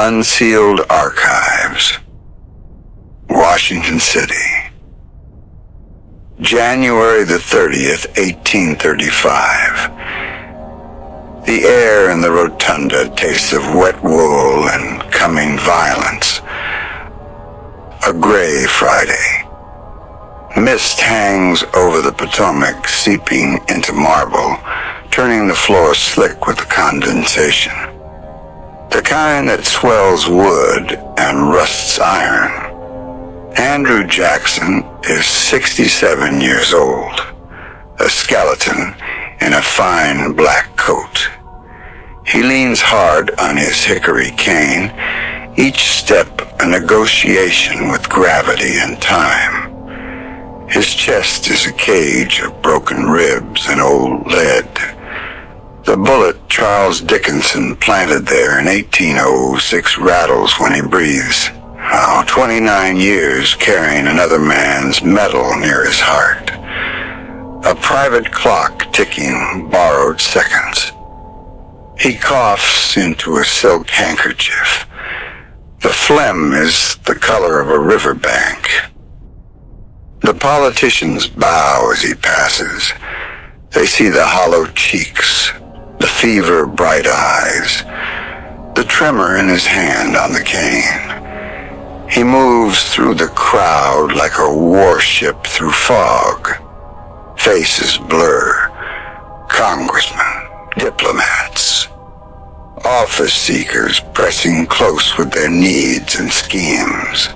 Unsealed Archives, Washington City. January the 30th, 1835. The air in the rotunda tastes of wet wool and coming violence. A gray Friday. Mist hangs over the Potomac, seeping into marble, turning the floor slick with the condensation. The kind that swells wood and rusts iron. Andrew Jackson is 67 years old, a skeleton in a fine black coat. He leans hard on his hickory cane, each step a negotiation with gravity and time. His chest is a cage of broken ribs and old lead. The bullet Charles Dickinson planted there in 1806 rattles when he breathes. 29 years carrying another man's metal near his heart. A private clock ticking borrowed seconds. He coughs into a silk handkerchief. The phlegm is the color of a riverbank. The politicians bow as he passes. They see the hollow cheeks, the fever-bright eyes, the tremor in his hand on the cane. He moves through the crowd like a warship through fog. Faces blur. Congressmen, diplomats, office seekers pressing close with their needs and schemes.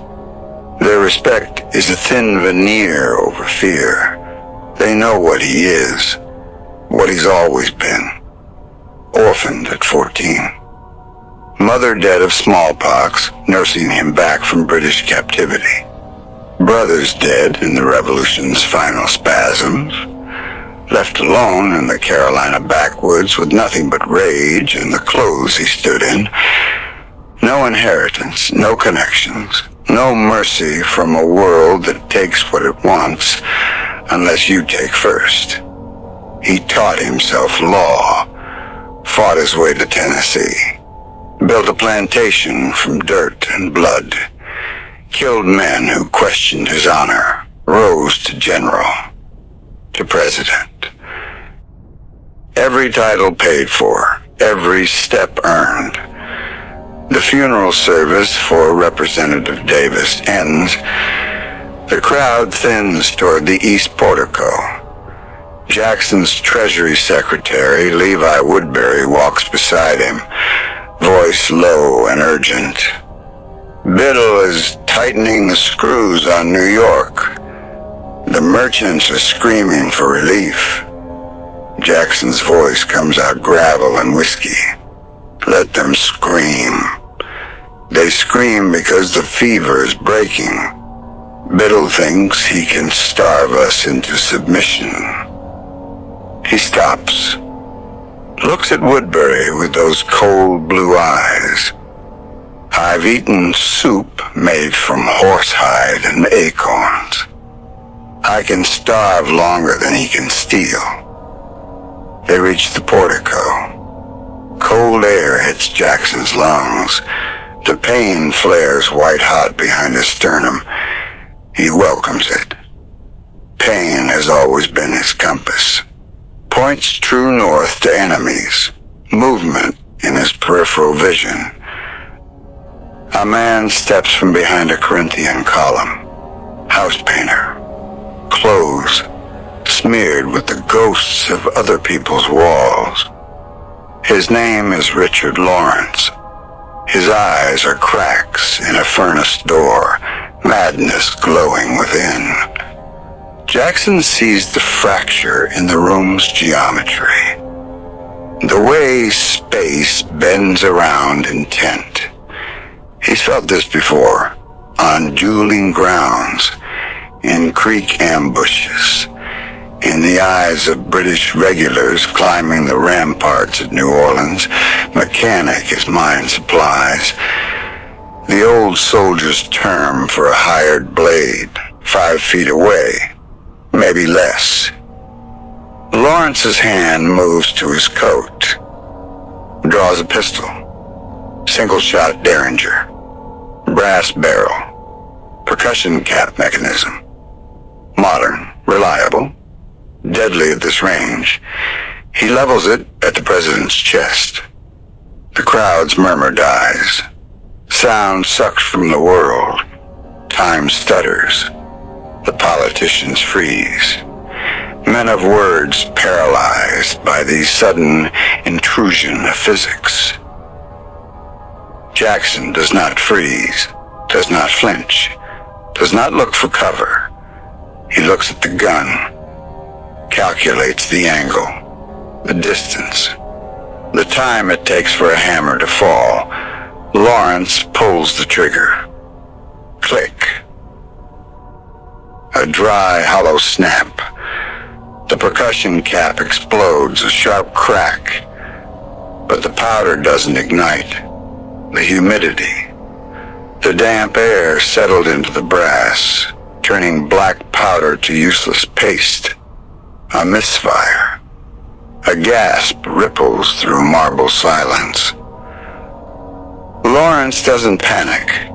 Their respect is a thin veneer over fear. They know what he is, what he's always been. Orphaned at 14. Mother dead of smallpox, nursing him back from British captivity. Brothers dead in the Revolution's final spasms. Left alone in the Carolina backwoods with nothing but rage and the clothes he stood in. No inheritance, no connections, no mercy from a world that takes what it wants unless you take first. He taught himself law, fought his way to Tennessee. Built a plantation from dirt and blood, killed men who questioned his honor, rose to general, to president. Every title paid for, every step earned. The funeral service for Representative Davis ends. The crowd thins toward the east portico. Jackson's Treasury Secretary, Levi Woodbury, walks beside him, voice low and urgent. Biddle is tightening the screws on New York. The merchants are screaming for relief. Jackson's voice comes out gravel and whiskey. Let them scream. They scream because the fever is breaking. Biddle thinks he can starve us into submission. He stops. Looks at Woodbury with those cold blue eyes. I've eaten soup made from horsehide and acorns. I can starve longer than he can steal. They reach the portico. Cold air hits Jackson's lungs. The pain flares white hot behind his sternum. He welcomes it. Pain has always been his compass. Points true north to enemies, movement in his peripheral vision. A man steps from behind a Corinthian column. House painter. Clothes smeared with the ghosts of other people's walls. His name is Richard Lawrence. His eyes are cracks in a furnace door, madness glowing within. Jackson sees the fracture in the room's geometry. The way space bends around intent. He's felt this before, on dueling grounds, in creek ambushes, in the eyes of British regulars climbing the ramparts at New Orleans, mechanic as mine supplies. The old soldier's term for a hired blade, 5 feet away. Maybe less. Lawrence's hand moves to his coat, draws a pistol, single-shot Derringer, brass barrel, percussion cap mechanism. Modern, reliable, deadly at this range. He levels it at the president's chest. The crowd's murmur dies. Sound sucked from the world. Time stutters. The politicians freeze. Men of words paralyzed by the sudden intrusion of physics. Jackson does not freeze, does not flinch, does not look for cover. He looks at the gun, calculates the angle, the distance, the time it takes for a hammer to fall. Lawrence pulls the trigger. Click. A dry, hollow snap. The percussion cap explodes, a sharp crack. But the powder doesn't ignite. The humidity. The damp air settled into the brass, turning black powder to useless paste. A misfire. A gasp ripples through marble silence. Lawrence doesn't panic.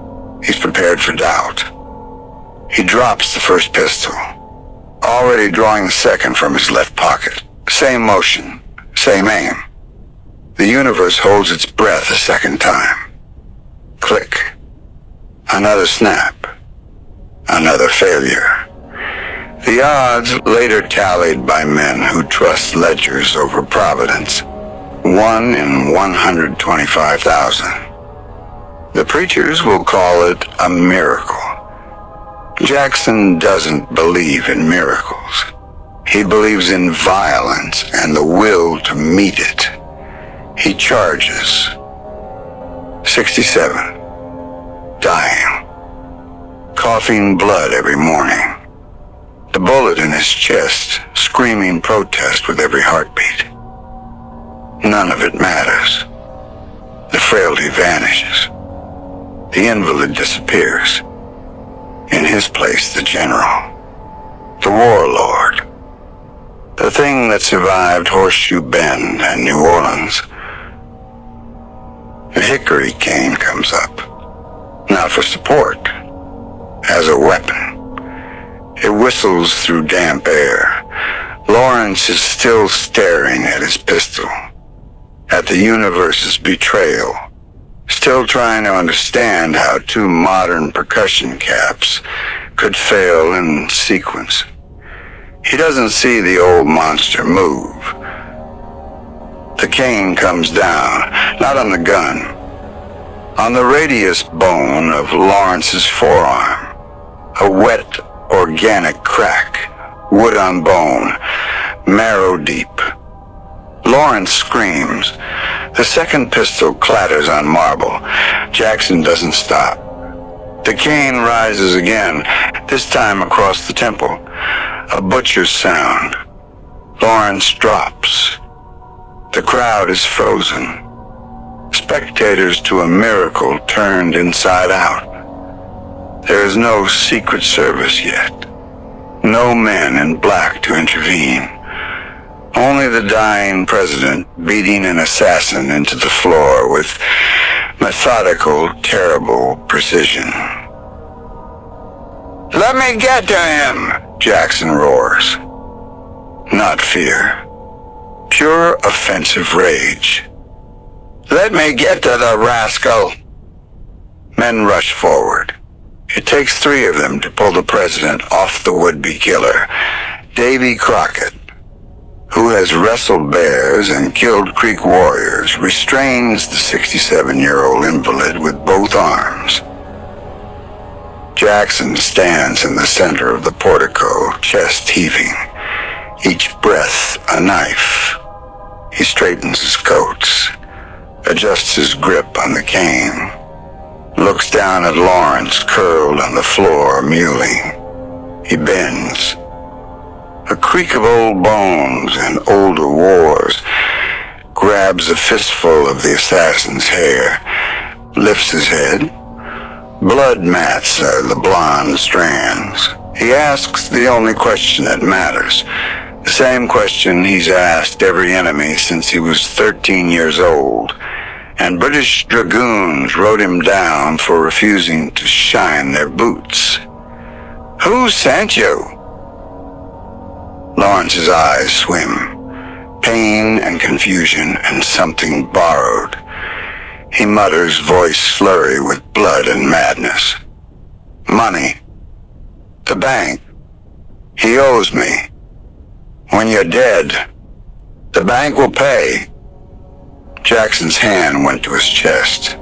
He's prepared for doubt. He drops the first pistol, already drawing the second from his left pocket. Same motion, same aim. The universe holds its breath a second time. Click. Another snap. Another failure. The odds later tallied by men who trust ledgers over providence. 1 in 125,000. The preachers will call it a miracle. Jackson doesn't believe in miracles. He believes in violence and the will to meet it. He charges. 67. Dying. Coughing blood every morning. The bullet in his chest, screaming protest with every heartbeat. None of it matters. The frailty vanishes. The invalid disappears. In his place, the general. The warlord. The thing that survived Horseshoe Bend and New Orleans. The hickory cane comes up. Not for support. As a weapon. It whistles through damp air. Lawrence is still staring at his pistol. At the universe's betrayal. Still trying to understand how two modern percussion caps could fail in sequence. He doesn't see the old monster move. The cane comes down, not on the gun, on the radius bone of Lawrence's forearm. A wet, organic crack, wood on bone, marrow deep. Lawrence screams. The second pistol clatters on marble. Jackson doesn't stop. The cane rises again, this time across the temple. A butcher's sound. Lawrence drops. The crowd is frozen. Spectators to a miracle turned inside out. There is no Secret Service yet. No men in black to intervene. Only the dying president beating an assassin into the floor with methodical, terrible precision. "Let me get to him!" Jackson roars. Not fear. Pure offensive rage. "Let me get to the rascal!" Men rush forward. It takes 3 of them to pull the president off the would-be killer. Davy Crockett, who has wrestled bears and killed Creek warriors, restrains the 67-year-old invalid with both arms. Jackson stands in the center of the portico, chest heaving, each breath a knife. He straightens his coats, adjusts his grip on the cane, looks down at Lawrence curled on the floor, mewling. He bends. A creak of old bones and older wars, grabs a fistful of the assassin's hair, lifts his head. Blood mats are the blonde strands. He asks the only question that matters, the same question he's asked every enemy since he was 13 years old. and British dragoons wrote him down for refusing to shine their boots. Who sent you? Lawrence's eyes swim. Pain and confusion and something borrowed. He mutters, voice slurry with blood and madness. Money. The bank. He owes me. When you're dead, the bank will pay. Jackson's hand went to his chest.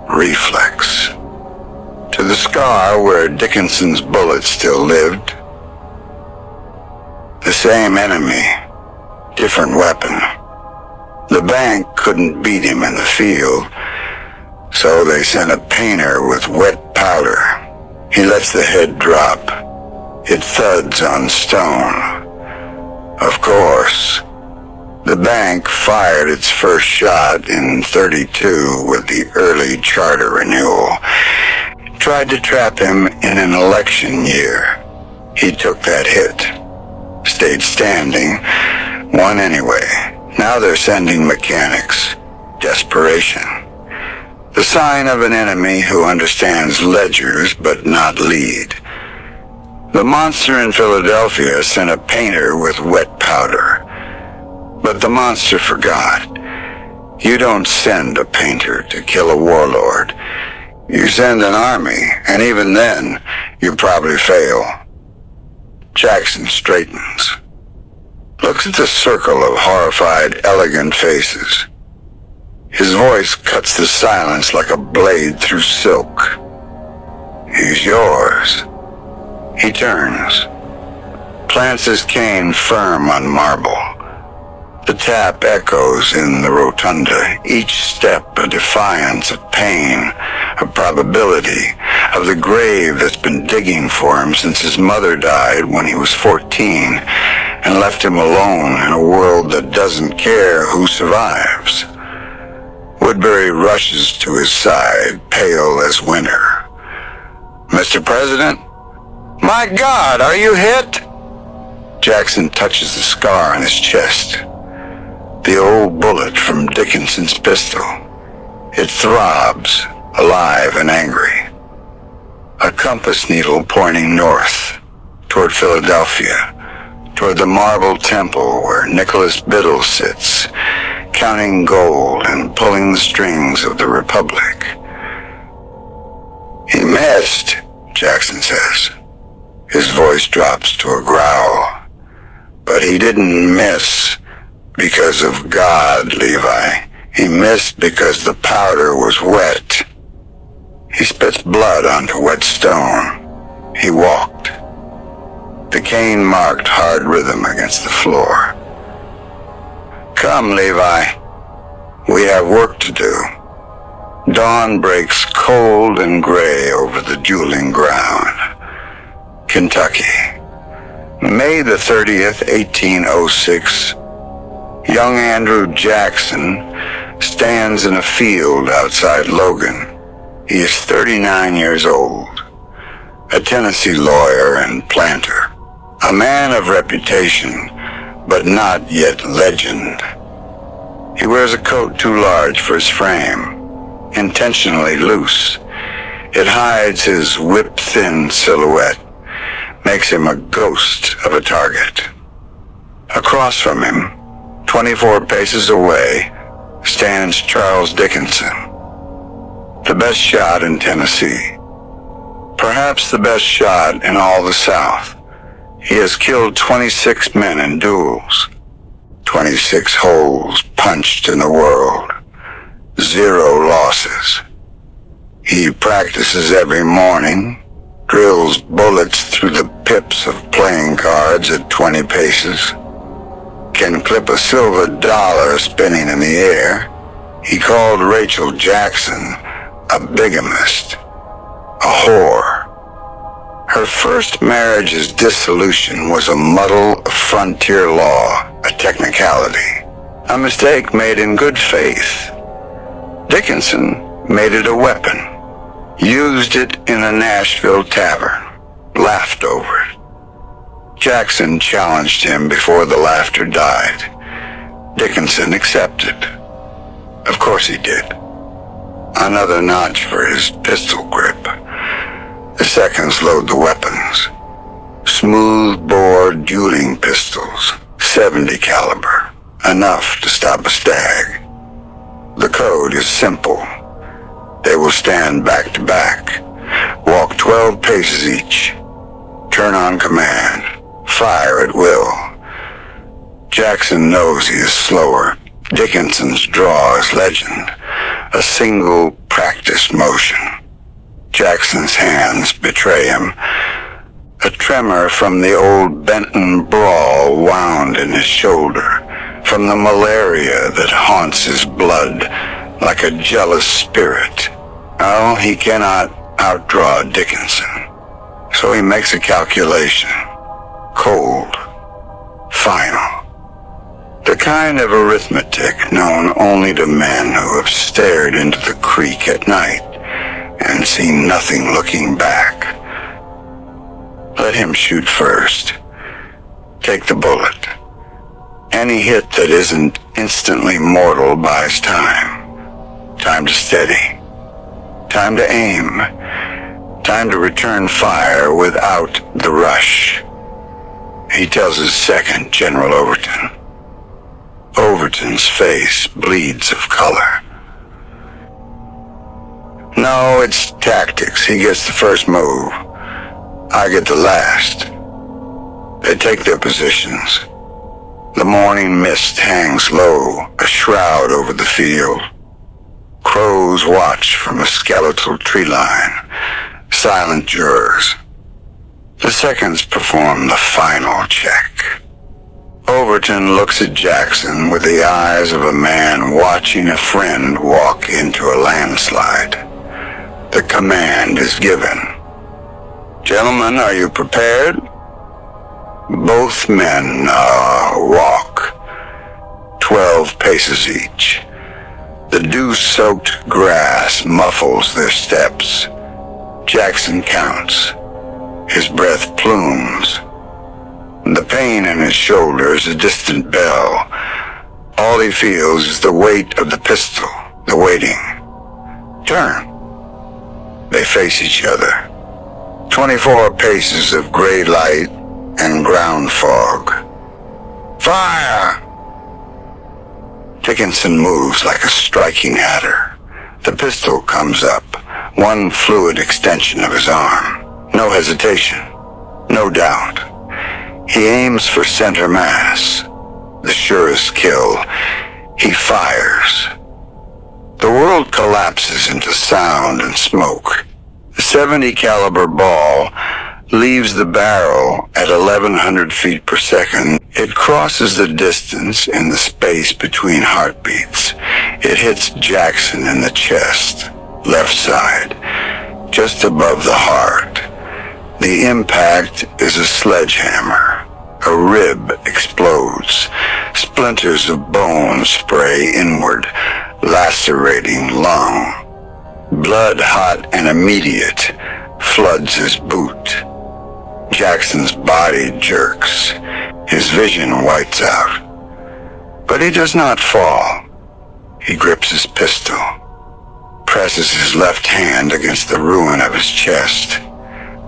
Reflex. To the scar where Dickinson's bullet still lived. The same enemy, different weapon. The bank couldn't beat him in the field, so they sent a painter with wet powder. He lets the head drop. It thuds on stone. Of course, the bank fired its first shot in '32 with the early charter renewal. Tried to trap him in an election year. He took that hit. Stayed standing. Won anyway. Now they're sending mechanics. Desperation. The sign of an enemy who understands ledgers but not lead. The monster in Philadelphia sent a painter with wet powder. But the monster forgot. You don't send a painter to kill a warlord. You send an army, and even then, you probably fail. Jackson straightens. Looks at the circle of horrified, elegant faces. His voice cuts the silence like a blade through silk. He's yours. He turns. Plants his cane firm on marble. The tap echoes in the rotunda, each step a defiance of pain, a probability of the grave that's been digging for him since his mother died when he was 14 and left him alone in a world that doesn't care who survives. Woodbury rushes to his side, pale as winter. Mr. President? My God, are you hit? Jackson touches the scar on his chest. The old bullet from Dickinson's pistol. It throbs, alive and angry. A compass needle pointing north, toward Philadelphia, toward the marble temple where Nicholas Biddle sits, counting gold and pulling the strings of the Republic. He missed, Jackson says. His voice drops to a growl. But he didn't miss because of God, Levi. He missed because the powder was wet. He spits blood onto wet stone. He walked. The cane marked hard rhythm against the floor. Come, Levi. We have work to do. Dawn breaks cold and gray over the dueling ground. Kentucky. May the 30th, 1806. Young Andrew Jackson stands in a field outside Logan. He is 39 years old, a Tennessee lawyer and planter, a man of reputation, but not yet legend. He wears a coat too large for his frame, intentionally loose. It hides his whip-thin silhouette, makes him a ghost of a target. Across from him, 24 paces away, stands Charles Dickinson, the best shot in Tennessee, perhaps the best shot in all the South. He has killed 26 men in duels, 26 holes punched in the world, 0 losses. He practices every morning, drills bullets through the pips of playing cards at 20 paces, can clip a silver dollar spinning in the air. He called Rachel Jackson a bigamist, a whore. Her first marriage's dissolution was a muddle of frontier law, a technicality, a mistake made in good faith. Dickinson made it a weapon, used it in a Nashville tavern, laughed over it. Jackson challenged him before the laughter died. Dickinson accepted. Of course he did. Another notch for his pistol grip. The seconds load the weapons. Smooth-bore dueling pistols, 70 caliber, enough to stop a stag. The code is simple. They will stand back to back, walk 12 paces each, turn on command, fire at will. Jackson knows he is slower. Dickinson's draw is legend, a single practiced motion. Jackson's hands betray him. A tremor from the old Benton brawl wound in his shoulder, from the malaria that haunts his blood like a jealous spirit. Oh, he cannot outdraw Dickinson. So he makes a calculation. Cold. Final. The kind of arithmetic known only to men who have stared into the creek at night and seen nothing looking back. Let him shoot first. Take the bullet. Any hit that isn't instantly mortal buys time. Time to steady. Time to aim. Time to return fire without the rush. He tells his second, General Overton. Overton's face bleeds of color. No, it's tactics. He gets the first move. I get the last. They take their positions. The morning mist hangs low, a shroud over the field. Crows watch from a skeletal tree line. Silent jurors. The seconds perform the final check. Overton looks at Jackson with the eyes of a man watching a friend walk into a landslide. The command is given. Gentlemen, are you prepared? Both men walk, 12 paces each. The dew-soaked grass muffles their steps. Jackson counts. His breath plumes. The pain in his shoulder is a distant bell. All he feels is the weight of the pistol, the waiting. Turn. They face each other. 24 paces of gray light and ground fog. Fire! Dickinson moves like a striking adder. The pistol comes up, one fluid extension of his arm. No hesitation, no doubt. He aims for center mass, the surest kill. He fires. The world collapses into sound and smoke. The 70 caliber ball leaves the barrel at 1,100 feet per second. It crosses the distance in the space between heartbeats. It hits Jackson in the chest, left side, just above the heart. The impact is a sledgehammer. A rib explodes. Splinters of bone spray inward, lacerating lung. Blood hot and immediate floods his boot. Jackson's body jerks. His vision whites out. But he does not fall. He grips his pistol, presses his left hand against the ruin of his chest,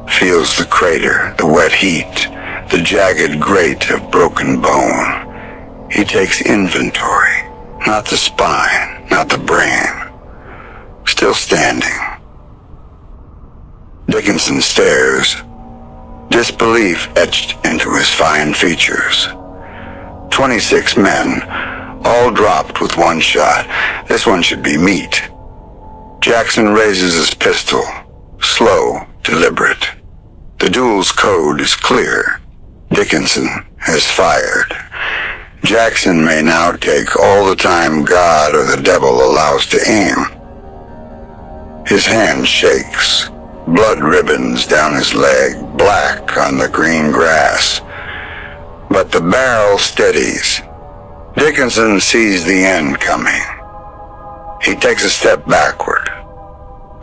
feels the crater, the wet heat, the jagged grate of broken bone. He takes inventory, not the spine, not the brain. Still standing. Dickinson stares, disbelief etched into his fine features. 26 men, all dropped with one shot. This one should be meat. Jackson raises his pistol, slow, deliberate. The duel's code is clear. Dickinson has fired. Jackson may now take all the time God or the devil allows to aim. His hand shakes. Blood ribbons down his leg, black on the green grass. But the barrel steadies. Dickinson sees the end coming. He takes a step backward.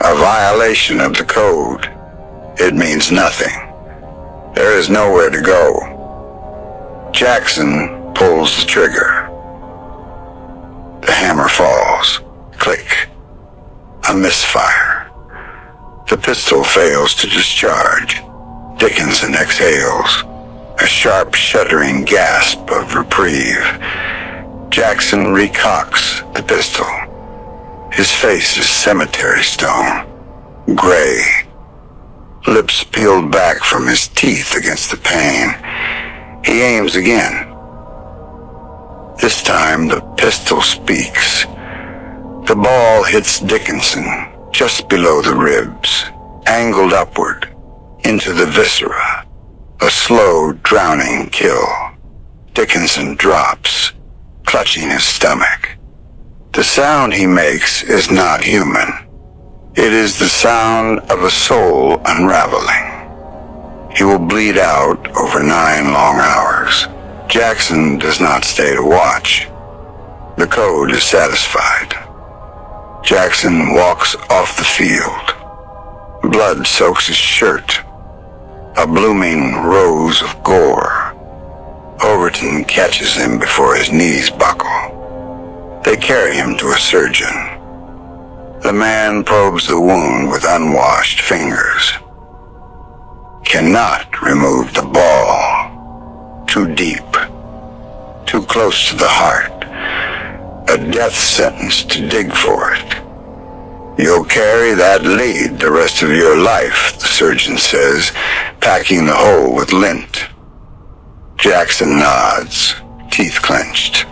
A violation of the code. It means nothing. There is nowhere to go. Jackson pulls the trigger. The hammer falls. Click. A misfire. The pistol fails to discharge. Dickinson exhales, a sharp, shuddering gasp of reprieve. Jackson recocks the pistol. His face is cemetery stone, gray, lips peeled back from his teeth against the pain. He aims again. This time the pistol speaks. The ball hits Dickinson just below the ribs, angled upward into the viscera. A slow, drowning kill. Dickinson drops, clutching his stomach. The sound he makes is not human. It is the sound of a soul unraveling. He will bleed out over 9 long hours. Jackson does not stay to watch. The code is satisfied. Jackson walks off the field. Blood soaks his shirt. A blooming rose of gore. Overton catches him before his knees buckle. They carry him to a surgeon. The man probes the wound with unwashed fingers. Cannot remove the ball. Too deep. Too close to the heart. A death sentence to dig for it. You'll carry that lead the rest of your life, the surgeon says, packing the hole with lint. Jackson nods, teeth clenched.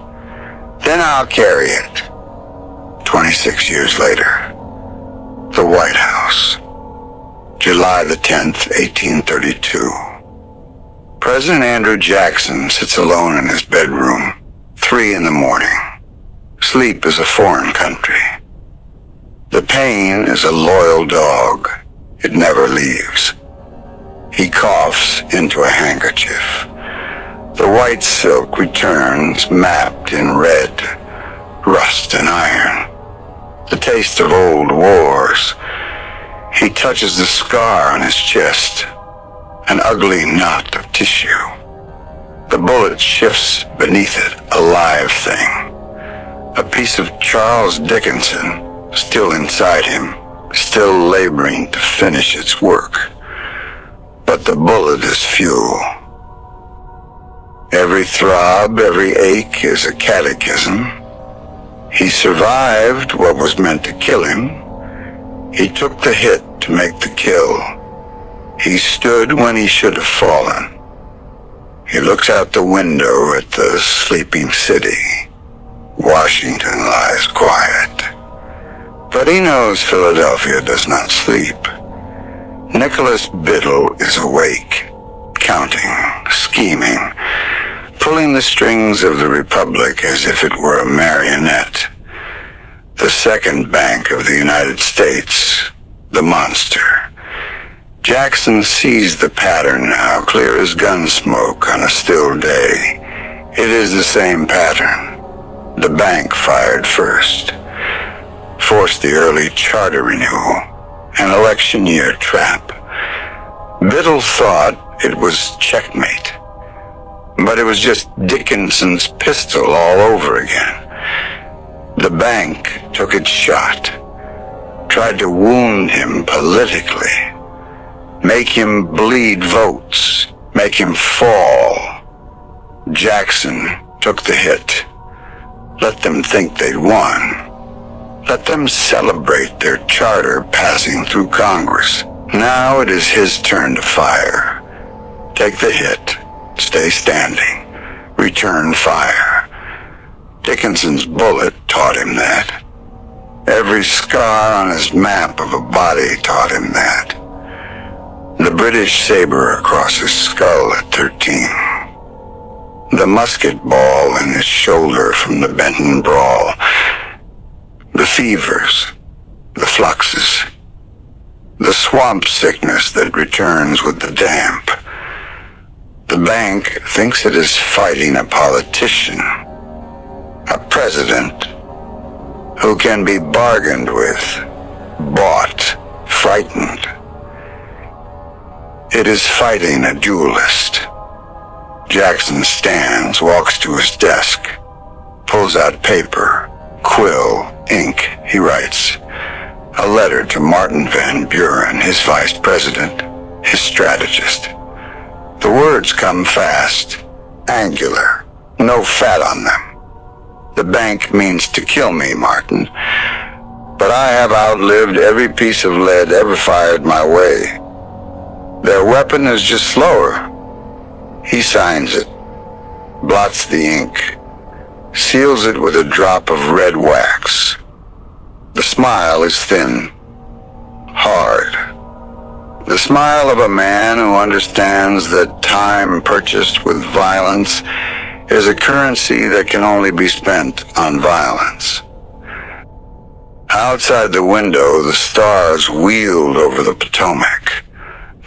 Then I'll carry it. 26 years later. The White House. July the 10th, 1832. President Andrew Jackson sits alone in his bedroom, 3 in the morning. Sleep is a foreign country. The pain is a loyal dog. It never leaves. He coughs into a handkerchief. The white silk returns mapped in red, rust and iron. The taste of old wars. He touches the scar on his chest, an ugly knot of tissue. The bullet shifts beneath it, a live thing. A piece of Charles Dickinson, still inside him, still laboring to finish its work. But the bullet is fuel. Every throb, every ache is a catechism. He survived what was meant to kill him. He took the hit to make the kill. He stood when he should have fallen. He looks out the window at the sleeping city. Washington lies quiet. But he knows Philadelphia does not sleep. Nicholas Biddle is awake, counting, scheming, pulling the strings of the Republic as if it were a marionette. The second bank of the United States, the monster. Jackson sees the pattern now, clear as gun smoke on a still day. It is the same pattern. The bank fired first. Forced the early charter renewal, an election year trap. Biddle thought it was checkmate, but it was just Dickinson's pistol all over again. The bank took its shot, tried to wound him politically, make him bleed votes, make him fall. Jackson took the hit. Let them think they'd won. Let them celebrate their charter passing through Congress. Now it is his turn to fire. Take the hit. Stay standing. Return fire. Dickinson's bullet taught him that. Every scar on his map of a body taught him that. The British saber across his skull at 13. The musket ball in his shoulder from the Benton brawl. The fevers, the fluxes, the swamp sickness that returns with the damp. The bank thinks it is fighting a politician, a president who can be bargained with, bought, frightened. It is fighting a duelist. Jackson stands, walks to his desk, pulls out paper, quill, ink, he writes a letter to Martin Van Buren, his vice president, his strategist. The words come fast, angular, no fat on them. The bank means to kill me, Martin, but I have outlived every piece of lead ever fired my way. Their weapon is just slower. He signs it, blots the ink, seals it with a drop of red wax. The smile is thin, hard. The smile of a man who understands that time purchased with violence is a currency that can only be spent on violence. Outside the window, the stars wheeled over the Potomac.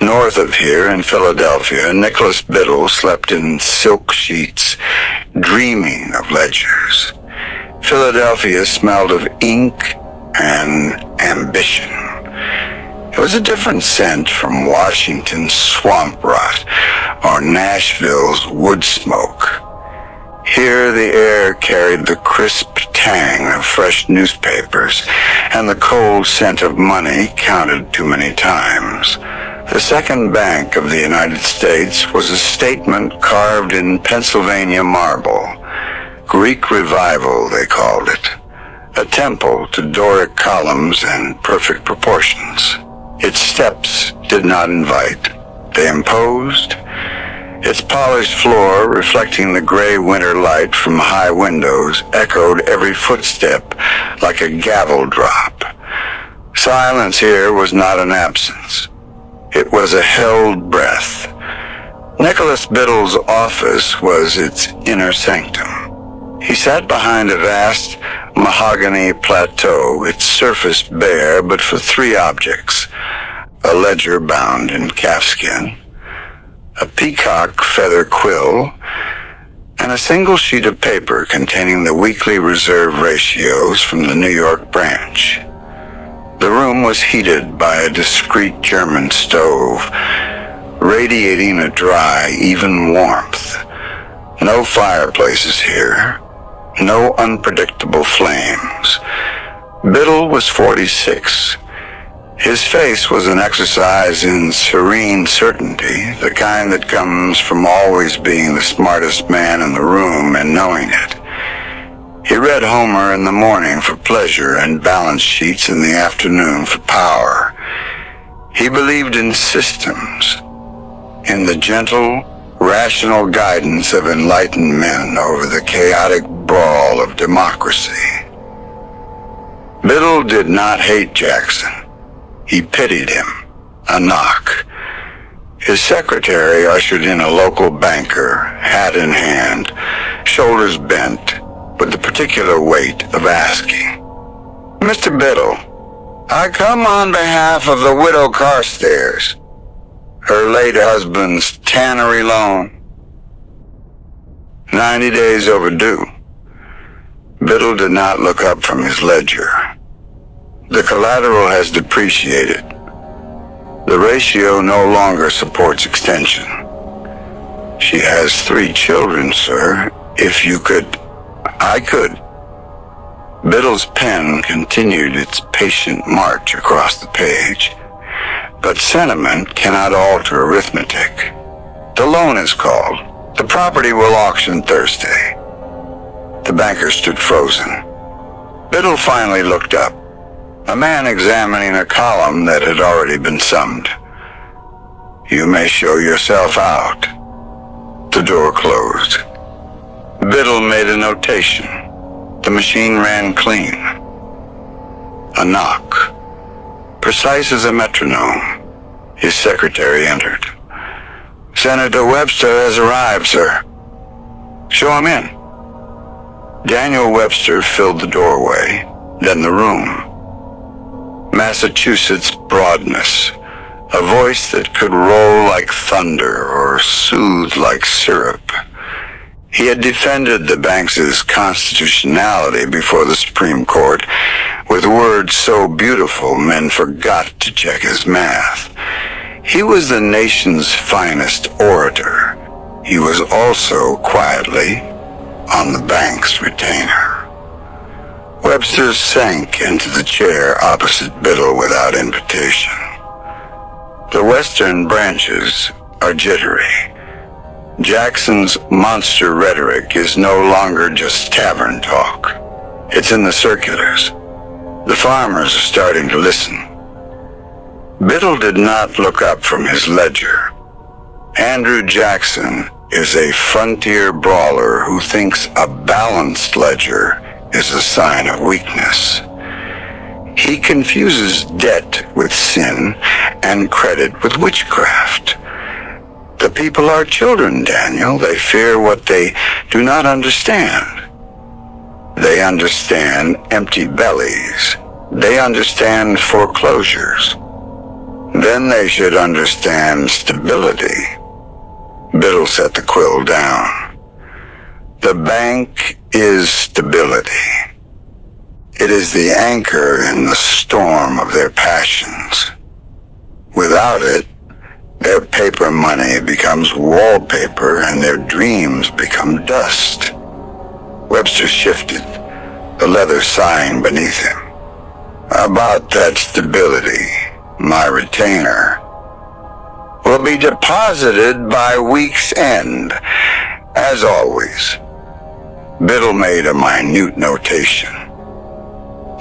North of here, in Philadelphia, Nicholas Biddle slept in silk sheets, dreaming of ledgers. Philadelphia smelled of ink and ambition. It was a different scent from Washington's swamp rot or Nashville's wood smoke. Here the air carried the crisp tang of fresh newspapers and the cold scent of money counted too many times. The Second Bank of the United States was a statement carved in Pennsylvania marble. Greek Revival, they called it. A temple to Doric columns and perfect proportions. Its steps did not invite. They imposed. Its polished floor, reflecting the gray winter light from high windows, echoed every footstep like a gavel drop. Silence here was not an absence. It was a held breath. Nicholas Biddle's office was its inner sanctum. He sat behind a vast mahogany plateau, its surface bare but for three objects: a ledger bound in calfskin, a peacock feather quill, and a single sheet of paper containing the weekly reserve ratios from the New York branch. The room was heated by a discreet German stove, radiating a dry, even warmth. No fireplaces here. No unpredictable flames. Biddle was 46. His face was an exercise in serene certainty, the kind that comes from always being the smartest man in the room and knowing it. He read Homer in the morning for pleasure and balance sheets in the afternoon for power. He believed in systems, in the gentle, rational guidance of enlightened men over the chaotic brawl of democracy. Biddle did not hate Jackson. He pitied him. A knock. His secretary ushered in a local banker, hat in hand, shoulders bent, with the particular weight of asking. "Mr. Biddle, I come on behalf of the widow Carstairs. Her late husband's tannery loan. 90 days overdue." Biddle did not look up from his ledger. "The collateral has depreciated. The ratio no longer supports extension. She has 3 children, sir. If you could..." "I could." Biddle's pen continued its patient march across the page. But sentiment cannot alter arithmetic. The loan is called. The property will auction Thursday. The banker stood frozen. Biddle finally looked up, a man examining a column that had already been summed. "You may show yourself out." The door closed. Biddle made a notation. The machine ran clean. A knock. Precise as a metronome. His secretary entered. "Senator Webster has arrived, sir." "Show him in." Daniel Webster filled the doorway, then the room. Massachusetts broadness, a voice that could roll like thunder or soothe like syrup. He had defended the bank's constitutionality before the Supreme Court with words so beautiful men forgot to check his math. He was the nation's finest orator. He was also quietly on the bank's retainer. Webster sank into the chair opposite Biddle without invitation. The western branches are jittery. Jackson's monster rhetoric is no longer just tavern talk. It's in the circulars. The farmers are starting to listen. Biddle did not look up from his ledger. Andrew Jackson is a frontier brawler who thinks a balanced ledger is a sign of weakness. He confuses debt with sin and credit with witchcraft. The people are children, Daniel. They fear what they do not understand. They understand empty bellies. They understand foreclosures. Then they should understand stability. Biddle set the quill down. The bank is stability. It is the anchor in the storm of their passions. Without it, their paper money becomes wallpaper and their dreams become dust. Webster shifted, the leather sighing beneath him. About that stability, my retainer will be deposited by week's end, as always. Biddle made a minute notation.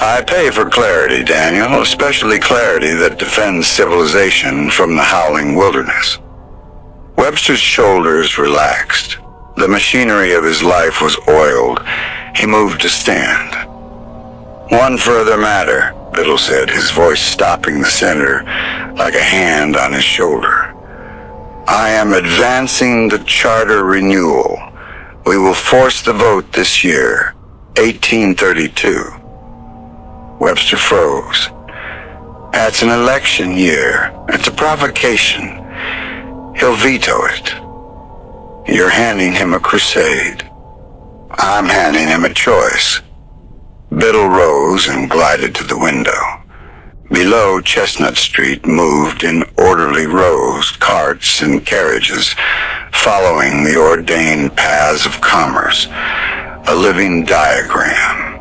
I pay for clarity, Daniel, especially clarity that defends civilization from the howling wilderness. Webster's shoulders relaxed. The machinery of his life was oiled. He moved to stand. One further matter, Biddle said, his voice stopping the senator like a hand on his shoulder. I am advancing the charter renewal. We will force the vote this year, 1832. Webster froze. That's an election year. It's a provocation. He'll veto it. You're handing him a crusade. I'm handing him a choice. Biddle rose and glided to the window. Below, Chestnut Street moved in orderly rows, carts and carriages, following the ordained paths of commerce, a living diagram.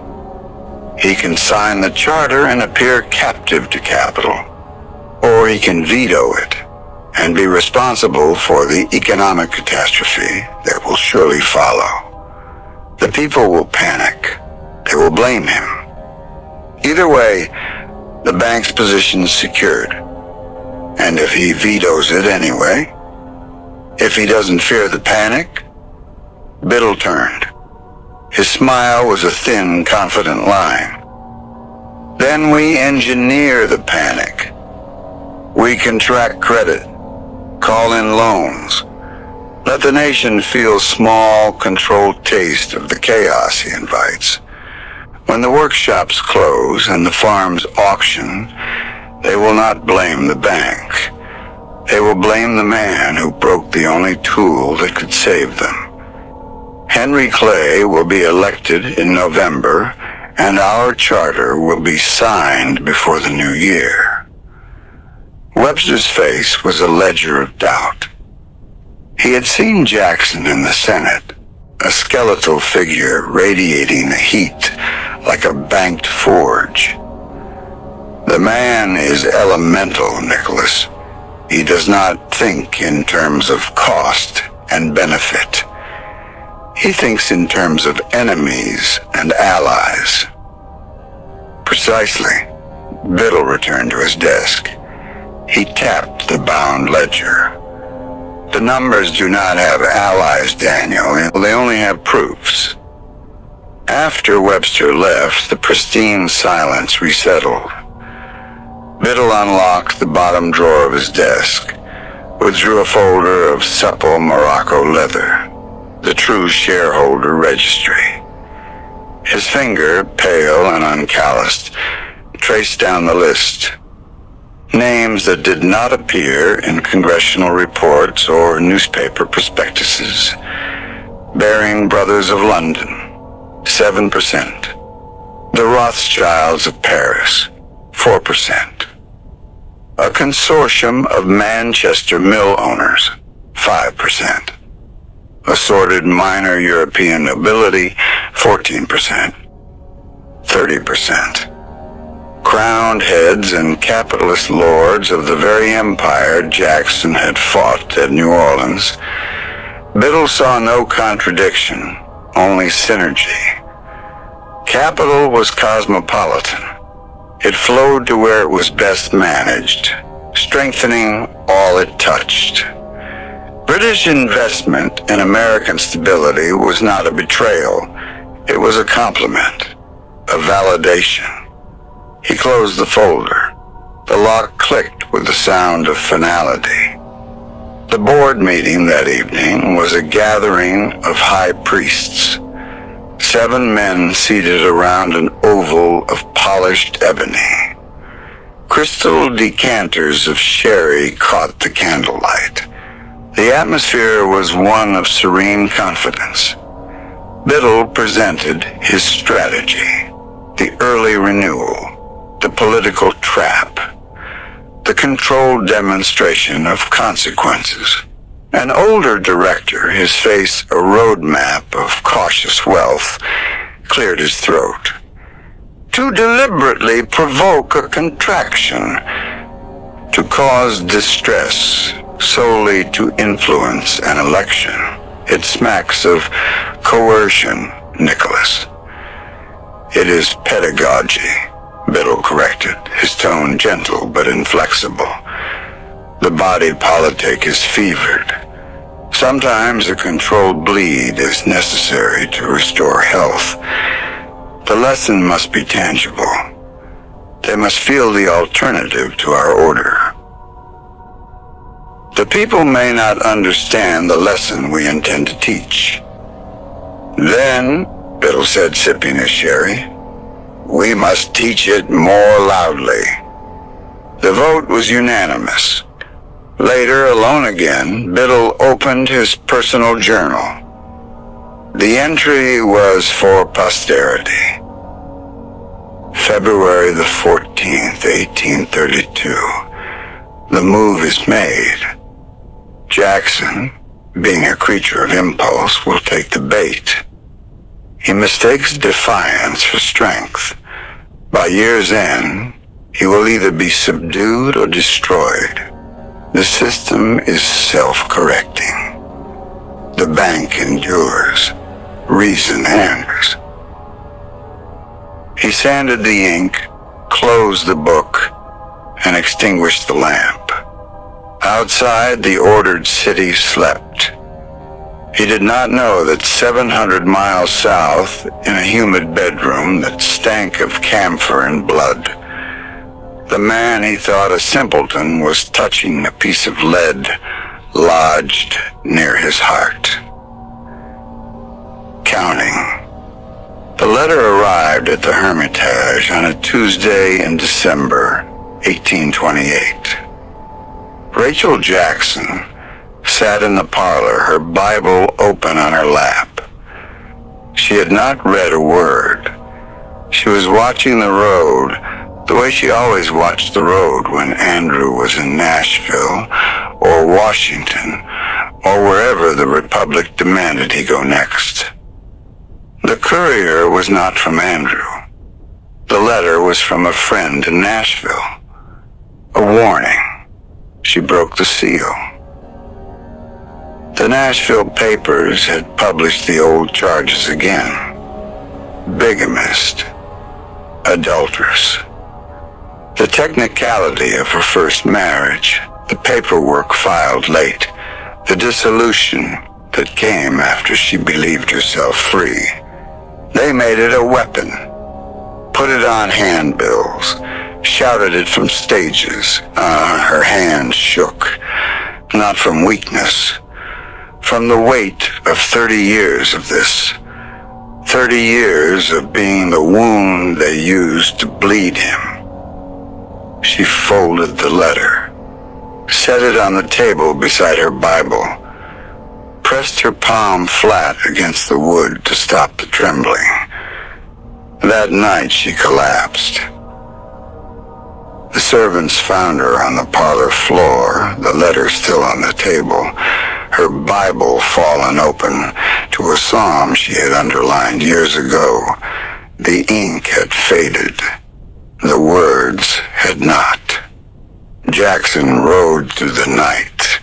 He can sign the charter and appear captive to capital, or he can veto it and be responsible for the economic catastrophe that will surely follow. The people will panic. They will blame him. Either way, the bank's position is secured. And if he vetoes it anyway, if he doesn't fear the panic, Biddle turned. His smile was a thin, confident line. Then we engineer the panic. We contract credit, call in loans. Let the nation feel small, controlled taste of the chaos he invites. When the workshops close and the farms auction, they will not blame the bank. They will blame the man who broke the only tool that could save them. Henry Clay will be elected in November, and our charter will be signed before the new year. Webster's face was a ledger of doubt. He had seen Jackson in the Senate, a skeletal figure radiating the heat like a banked forge. The man is elemental, Nicholas. He does not think in terms of cost and benefit. He thinks in terms of enemies and allies. Precisely. Biddle returned to his desk. He tapped the bound ledger. The numbers do not have allies, Daniel. They only have proofs. After Webster left, the pristine silence resettled. Biddle unlocked the bottom drawer of his desk, withdrew a folder of supple Morocco leather, the true shareholder registry. His finger, pale and uncalloused, traced down the list. Names that did not appear in congressional reports or newspaper prospectuses. Baring Brothers of London, 7%. The Rothschilds of Paris, 4%. A consortium of Manchester mill owners, 5%. Assorted minor European nobility, 14%. 30%. Crowned heads and capitalist lords of the very empire Jackson had fought at New Orleans, Biddle saw no contradiction, only synergy. Capital was cosmopolitan. It flowed to where it was best managed, strengthening all it touched. British investment in American stability was not a betrayal. It was a compliment, a validation. He closed the folder. The lock clicked with the sound of finality. The board meeting that evening was a gathering of high priests. 7 men seated around an oval of polished ebony. Crystal decanters of sherry caught the candlelight. The atmosphere was one of serene confidence. Biddle presented his strategy, the early renewal, the political trap, the controlled demonstration of consequences. An older director, his face a roadmap of cautious wealth, cleared his throat. To deliberately provoke a contraction, to cause distress, solely to influence an election. It smacks of coercion, Nicholas. It is pedagogy, Biddle corrected, his tone gentle but inflexible. The body politic is fevered. Sometimes a controlled bleed is necessary to restore health. The lesson must be tangible. They must feel the alternative to our order. The people may not understand the lesson we intend to teach. Then, Biddle said, sipping his sherry, we must teach it more loudly. The vote was unanimous. Later, alone again, Biddle opened his personal journal. The entry was for posterity. February the 14th, 1832. The move is made. Jackson, being a creature of impulse, will take the bait. He mistakes defiance for strength. By year's end, he will either be subdued or destroyed. The system is self-correcting. The bank endures. Reason enters. He sanded the ink, closed the book, and extinguished the lamp. Outside, the ordered city slept. He did not know that 700 miles south, in a humid bedroom that stank of camphor and blood, the man he thought a simpleton was touching a piece of lead lodged near his heart. Counting. The letter arrived at the Hermitage on a Tuesday in December, 1828. Rachel Jackson sat in the parlor, her Bible open on her lap. She had not read a word. She was watching the road the way she always watched the road when Andrew was in Nashville or Washington or wherever the Republic demanded he go next. The courier was not from Andrew. The letter was from a friend in Nashville. A warning. She broke the seal. The Nashville papers had published the old charges again. Bigamist. Adulteress. The technicality of her first marriage, the paperwork filed late, the dissolution that came after she believed herself free. They made it a weapon, put it on handbills, shouted it from stages. Her hands shook, not from weakness, from the weight of 30 years of this. 30 years of being the wound they used to bleed him. She folded the letter, set it on the table beside her Bible, pressed her palm flat against the wood to stop the trembling. That night she collapsed. The servants found her on the parlor floor, the letter still on the table, her Bible fallen open to a psalm she had underlined years ago. The ink had faded. The words had not. Jackson rode through the night,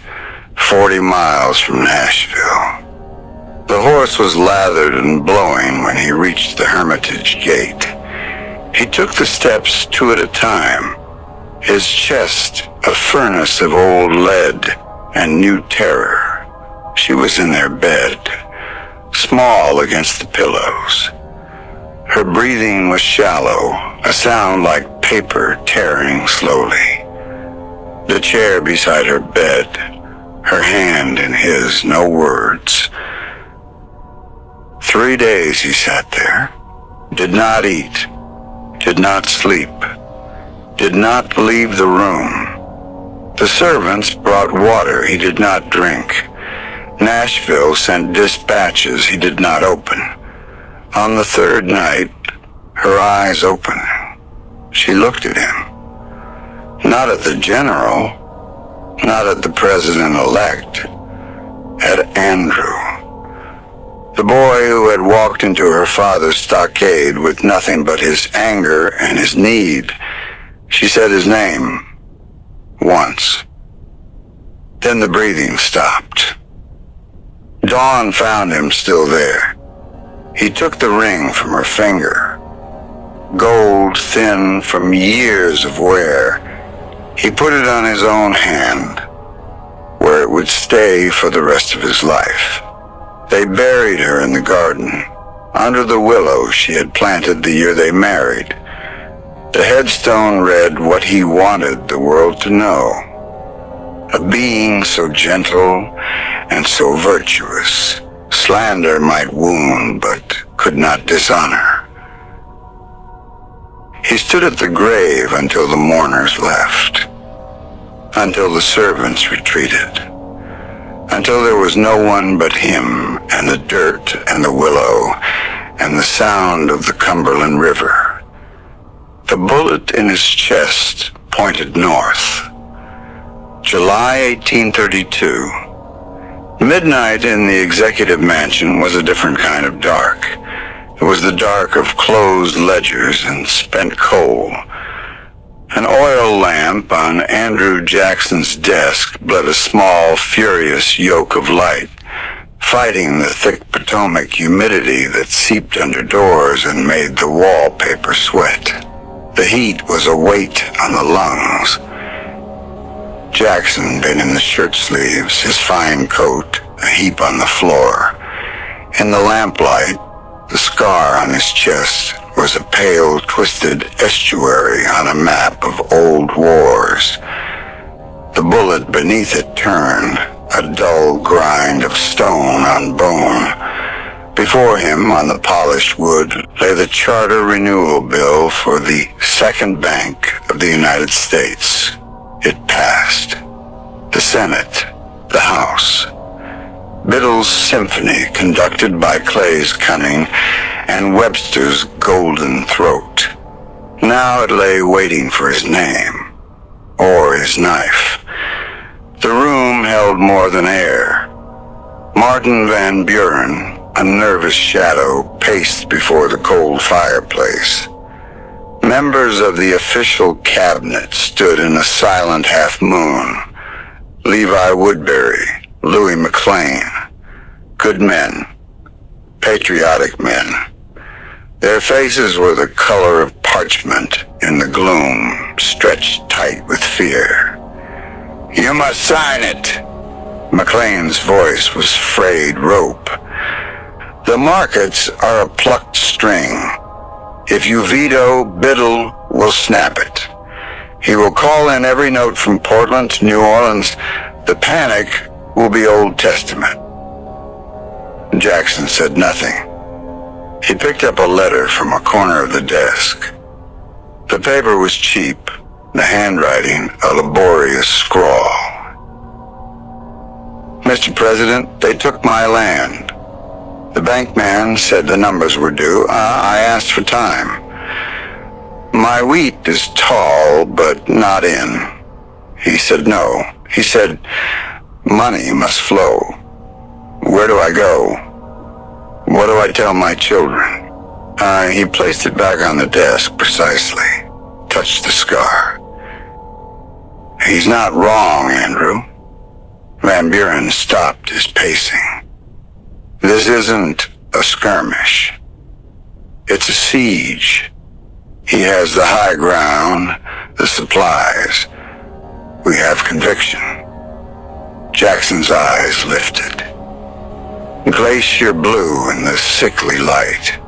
40 miles from Nashville. The horse was lathered and blowing when he reached the Hermitage gate. He took the steps 2 at a time, his chest a furnace of old lead and new terror. She was in their bed, small against the pillows. Her breathing was shallow, a sound like paper tearing slowly. The chair beside her bed, her hand in his, no words. 3 days he sat there, did not eat, did not sleep, did not leave the room. The servants brought water he did not drink. Nashville sent dispatches he did not open. On the 3rd night, her eyes opened. She looked at him. Not at the general, not at the president-elect, at Andrew. The boy who had walked into her father's stockade with nothing but his anger and his need. She said his name once. Then the breathing stopped. Dawn found him still there. He took the ring from her finger. Gold thin from years of wear. He put it on his own hand, where it would stay for the rest of his life. They buried her in the garden, under the willow she had planted the year they married. The headstone read what he wanted the world to know. A being so gentle and so virtuous. Slander might wound, but could not dishonor. He stood at the grave until the mourners left, until the servants retreated, until there was no one but him and the dirt and the willow and the sound of the Cumberland River. The bullet in his chest pointed north. July 1832. Midnight in the executive mansion was a different kind of dark. It was the dark of closed ledgers and spent coal. An oil lamp on Andrew Jackson's desk bled a small, furious yoke of light, fighting the thick Potomac humidity that seeped under doors and made the wallpaper sweat. The heat was a weight on the lungs. Jackson been in the shirt sleeves, his fine coat a heap on the floor. In the lamplight, the scar on his chest was a pale, twisted estuary on a map of old wars. The bullet beneath it turned, a dull grind of stone on bone. Before him, on the polished wood, lay the charter renewal bill for the Second Bank of the United States. It passed. The Senate, the House. Biddle's symphony, conducted by Clay's cunning and Webster's golden throat. Now it lay waiting for his name, or his knife. The room held more than air. Martin Van Buren, a nervous shadow, paced before the cold fireplace. Members of the official cabinet stood in a silent half-moon. Levi Woodbury, Louis McLean, good men, patriotic men. Their faces were the color of parchment in the gloom, stretched tight with fear. "You must sign it." McLean's voice was frayed rope. "The markets are a plucked string. If you veto, Biddle will snap it. He will call in every note from Portland to New Orleans. The panic will be Old Testament." Jackson said nothing. He picked up a letter from a corner of the desk. The paper was cheap, the handwriting a laborious scrawl. "Mr. President, they took my land. The bankman said the numbers were due. I asked for time. My wheat is tall, but not in. He said no. He said, money must flow. Where do I go? What do I tell my children? He placed it back on the desk precisely, touched the scar. He's not wrong, Andrew. Van Buren stopped his pacing. This isn't a skirmish. It's a siege. He has the high ground, the supplies. We have conviction. Jackson's eyes lifted. Glacier blue in the sickly light.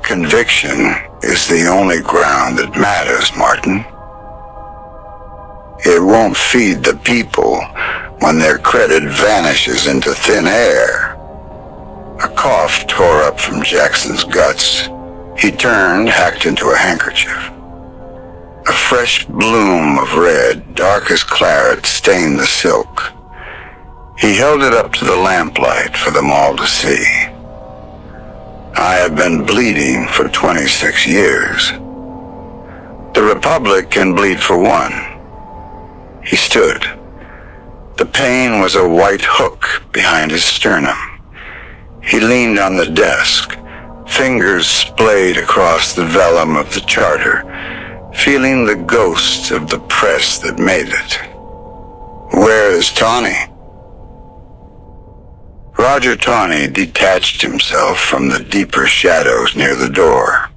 Conviction is the only ground that matters, Martin. It won't feed the people when their credit vanishes into thin air. A cough tore up from Jackson's guts. He turned, hacked into a handkerchief. A fresh bloom of red, dark as claret, stained the silk. He held it up to the lamplight for them all to see. I have been bleeding for 26 years. The Republic can bleed for one. He stood. The pain was a white hook behind his sternum. He leaned on the desk, fingers splayed across the vellum of the charter, feeling the ghost of the press that made it. Where is Tawny? Roger Tawney detached himself from the deeper shadows near the door.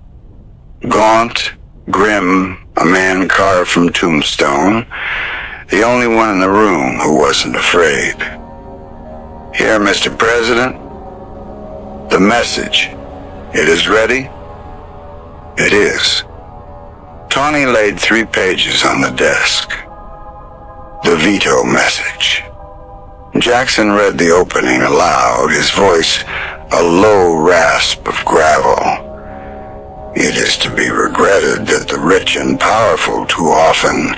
Gaunt, grim, a man carved from tombstone, the only one in the room who wasn't afraid. Here, Mr. President, the message. It is ready? It is. Tawney laid 3 pages on the desk. The veto message. Jackson read the opening aloud, his voice a low rasp of gravel. It is to be regretted that the rich and powerful too often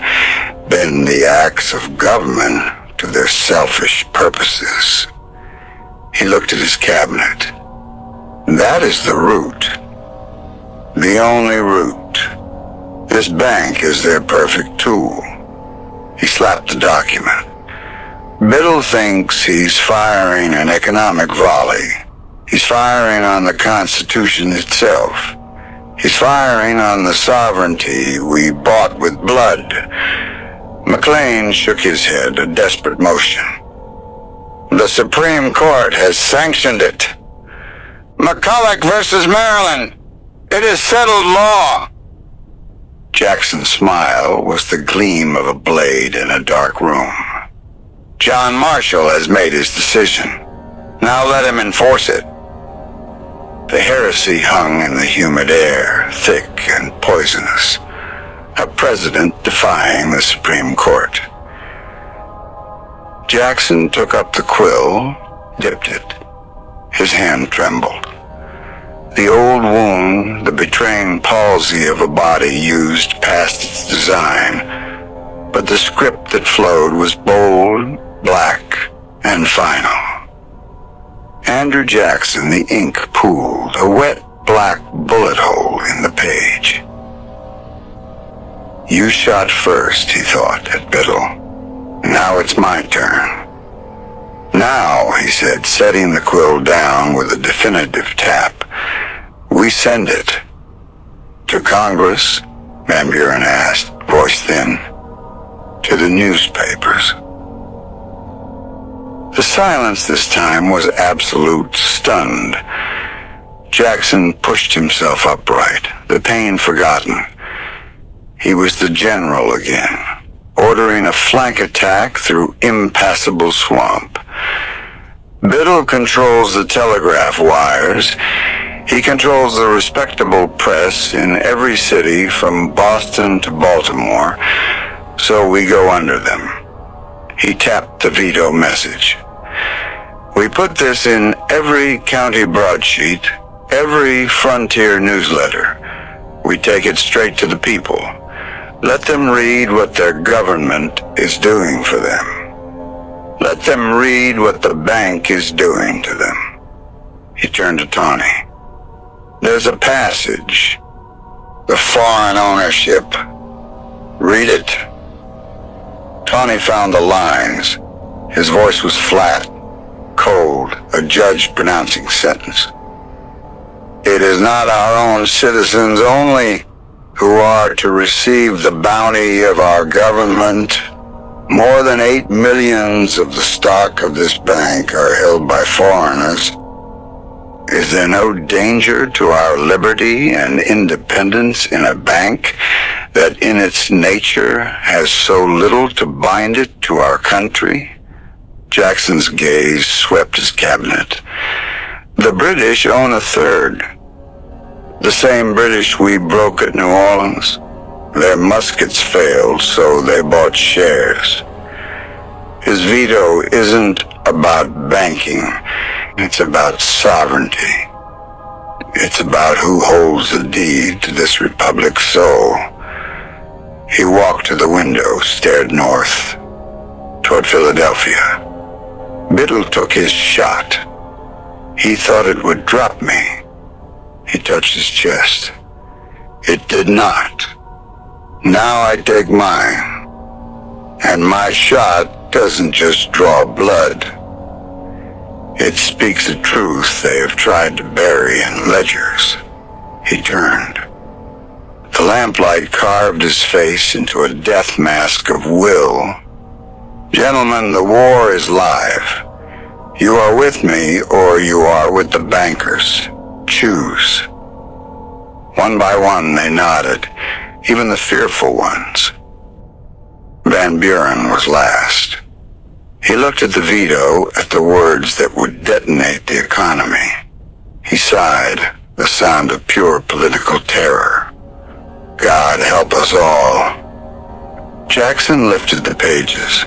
bend the axe of government to their selfish purposes. He looked at his cabinet. That is the root. The only root. This bank is their perfect tool. He slapped the document. Biddle thinks he's firing an economic volley. He's firing on the Constitution itself. He's firing on the sovereignty we bought with blood. McLean shook his head, a desperate motion. The Supreme Court has sanctioned it. McCulloch versus Maryland. It is settled law. Jackson's smile was the gleam of a blade in a dark room. John Marshall has made his decision. Now let him enforce it. The heresy hung in the humid air, thick and poisonous. A president defying the Supreme Court. Jackson took up the quill, dipped it. His hand trembled. The old wound, the betraying palsy of a body used past its design, but the script that flowed was bold, black, and final. Andrew Jackson, the ink pooled, a wet black bullet hole in the page. You shot first, he thought, at Biddle. Now it's my turn. Now, he said, setting the quill down with a definitive tap, we send it. To Congress? Van Buren asked, voice thin. To the newspapers. The silence this time was absolute, stunned. Jackson pushed himself upright, the pain forgotten. He was the general again, ordering a flank attack through impassable swamp. Biddle controls the telegraph wires. He controls the respectable press in every city from Boston to Baltimore, so we go under them. He tapped the veto message. We put this in every county broadsheet, every frontier newsletter. We take it straight to the people. Let them read what their government is doing for them. Let them read what the bank is doing to them. He turned to Tawney. There's a passage. The foreign ownership. Read it. Tawney found the lines. His voice was flat, cold, a judge pronouncing sentence. It It is not our own citizens only who are to receive the bounty of our government. More than 8 million of the stock of this bank are held by foreigners. Is there no danger to our liberty and independence in a bank that in its nature has so little to bind it to our country? Jackson's gaze swept his cabinet. The British own a third. The same British we broke at New Orleans. Their muskets failed, so they bought shares. His veto isn't about banking. It's about sovereignty. It's about who holds the deed to this republic's soul. He walked to the window, stared north, toward Philadelphia. Biddle took his shot. He thought it would drop me. He touched his chest. It did not. Now I take mine. And my shot doesn't just draw blood. It speaks a truth they have tried to bury in ledgers. He turned. The lamplight carved his face into a death mask of will. Gentlemen, the war is live. You are with me or you are with the bankers. Choose. One by one they nodded, even the fearful ones. Van Buren was last. He looked at the veto, at the words that would detonate the economy. He sighed, the sound of pure political terror. God help us all. Jackson lifted the pages,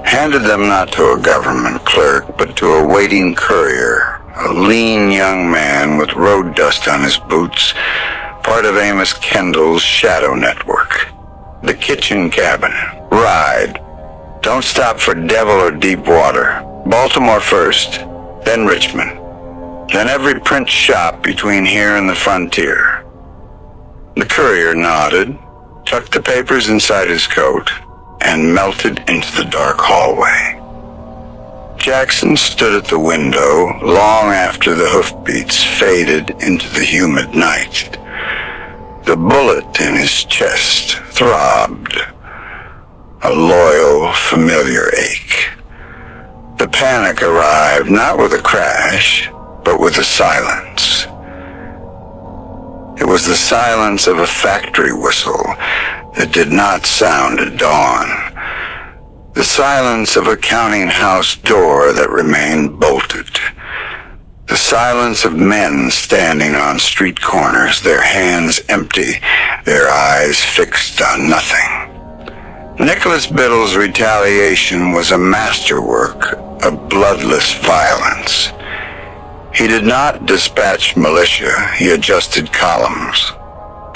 handed them not to a government clerk, but to a waiting courier, a lean young man with road dust on his boots, part of Amos Kendall's shadow network. The kitchen cabinet. Ride. Don't stop for Devil or Deep Water. Baltimore first, then Richmond. Then every print shop between here and the frontier. The courier nodded, tucked the papers inside his coat, and melted into the dark hallway. Jackson stood at the window long after the hoofbeats faded into the humid night. The bullet in his chest throbbed, a loyal, familiar ache. The panic arrived not with a crash, but with a silence. It was the silence of a factory whistle that did not sound at dawn. The silence of a counting house door that remained bolted. The silence of men standing on street corners, their hands empty, their eyes fixed on nothing. Nicholas Biddle's retaliation was a masterwork of bloodless violence. He did not dispatch militia, he adjusted columns.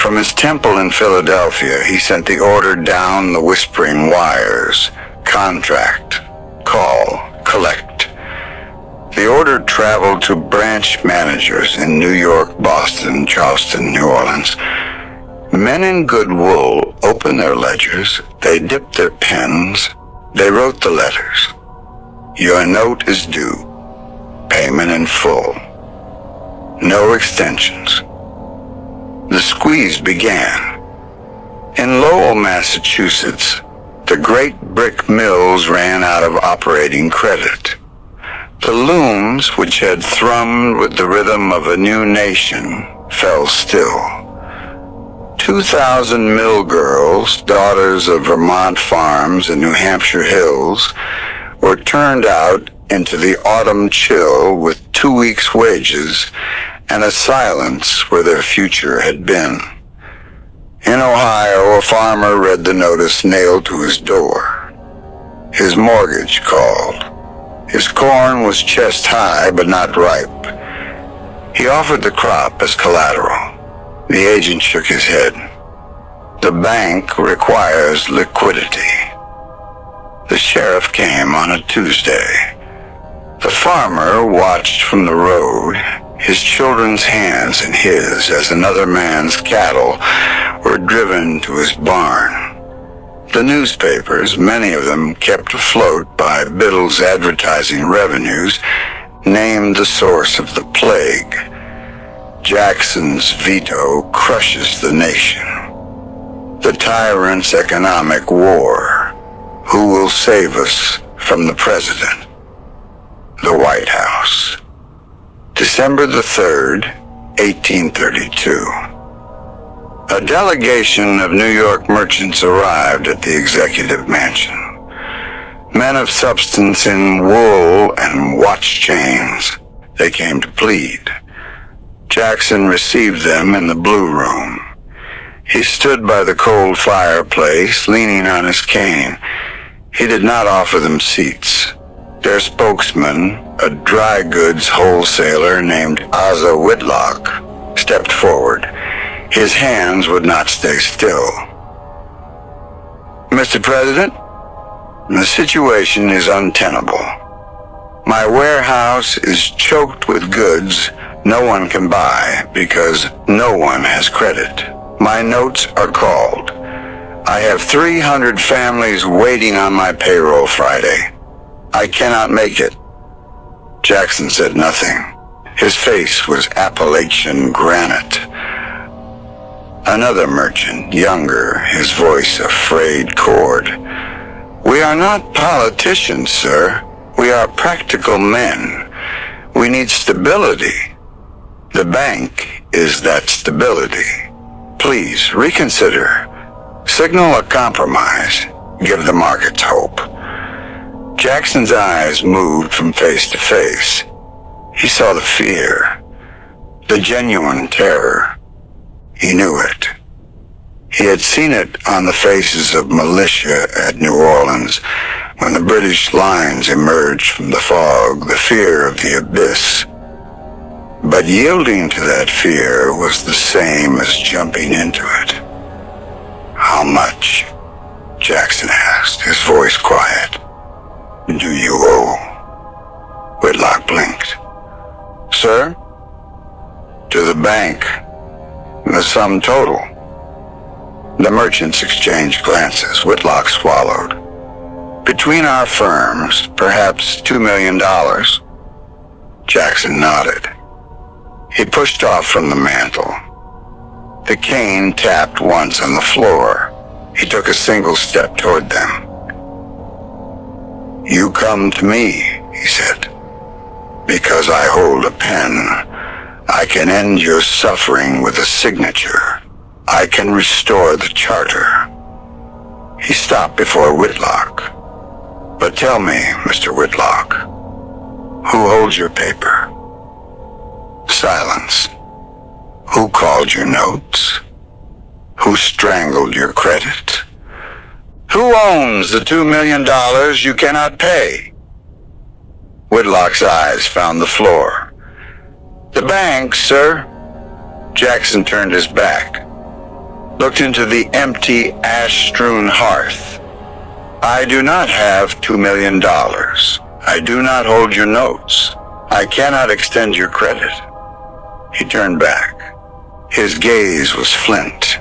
From his temple in Philadelphia, he sent the order down the whispering wires. Contract, call, collect. The order traveled to branch managers in New York, Boston, Charleston, New Orleans. Men in good wool opened their ledgers, they dipped their pens, they wrote the letters. Your note is due. Payment in full. No extensions. The squeeze began. In Lowell, Massachusetts, the great brick mills ran out of operating credit. The looms, which had thrummed with the rhythm of a new nation, fell still. 2,000 mill girls, daughters of Vermont farms and New Hampshire hills, were turned out into the autumn chill with 2 weeks' wages and a silence where their future had been. In Ohio, a farmer read the notice nailed to his door. His mortgage called. His corn was chest high but not ripe. He offered the crop as collateral. The agent shook his head. The bank requires liquidity. The sheriff came on a Tuesday. The farmer watched from the road, his children's hands in his as another man's cattle were driven to his barn. The newspapers, many of them kept afloat by Biddle's advertising revenues, named the source of the plague. Jackson's veto crushes the nation. The tyrant's economic war. Who will save us from the president? The White House. December the 3rd, 1832. A delegation of New York merchants arrived at the executive mansion. Men of substance in wool and watch chains. They came to plead. Jackson received them in the blue room. He stood by the cold fireplace, leaning on his cane. He did not offer them seats. Their spokesman, a dry goods wholesaler named Asa Whitlock, stepped forward. His hands would not stay still. Mr. President, the situation is untenable. My warehouse is choked with goods no one can buy because no one has credit. My notes are called. I have 300 families waiting on my payroll Friday. I cannot make it. Jackson said nothing. His face was Appalachian granite. Another merchant, younger, his voice a frayed cord. We are not politicians, sir. We are practical men. We need stability. The bank is that stability. Please reconsider. Signal a compromise. Give the markets hope. Jackson's eyes moved from face to face. He saw the fear, the genuine terror. He knew it. He had seen it on the faces of militia at New Orleans when the British lines emerged from the fog, the fear of the abyss. But yielding to that fear was the same as jumping into it. How much? Jackson asked, his voice quiet. Do you owe? Whitlock blinked. Sir? To the bank. The sum total. The merchants exchanged glances. Whitlock swallowed. Between our firms, perhaps $2 million. Jackson nodded. He pushed off from the mantel. The cane tapped once on the floor. He took a single step toward them. You come to me, he said, because I hold a pen. I can end your suffering with a signature. I can restore the charter. He stopped before Whitlock. But tell me, Mr. Whitlock, who holds your paper? Silence. Who called your notes? Who strangled your credit? Who owns the $2 million you cannot pay? Whitlock's eyes found the floor. The bank, sir. Jackson turned his back, looked into the empty, ash-strewn hearth. I do not have $2 million. I do not hold your notes. I cannot extend your credit. He turned back. His gaze was flint.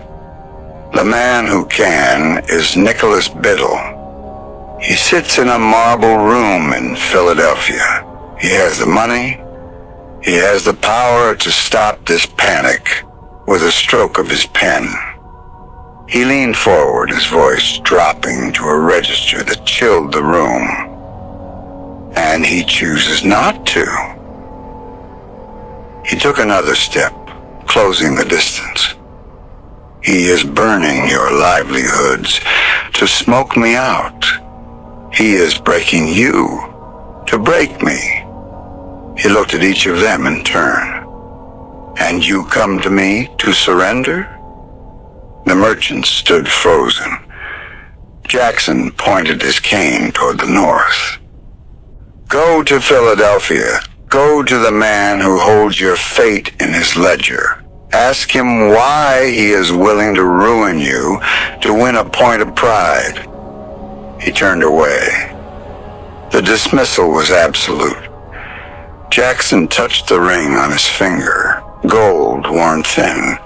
The man who can is Nicholas Biddle. He sits in a marble room in Philadelphia. He has the money. He has the power to stop this panic with a stroke of his pen. He leaned forward, his voice dropping to a register that chilled the room. And he chooses not to. He took another step, closing the distance. He is burning your livelihoods to smoke me out. He is breaking you to break me. He looked at each of them in turn. And you come to me to surrender? The merchant stood frozen. Jackson pointed his cane toward the north. Go to Philadelphia. Go to the man who holds your fate in his ledger. Ask him why he is willing to ruin you to win a point of pride. He turned away. The dismissal was absolute. Jackson touched the ring on his finger, gold worn thin.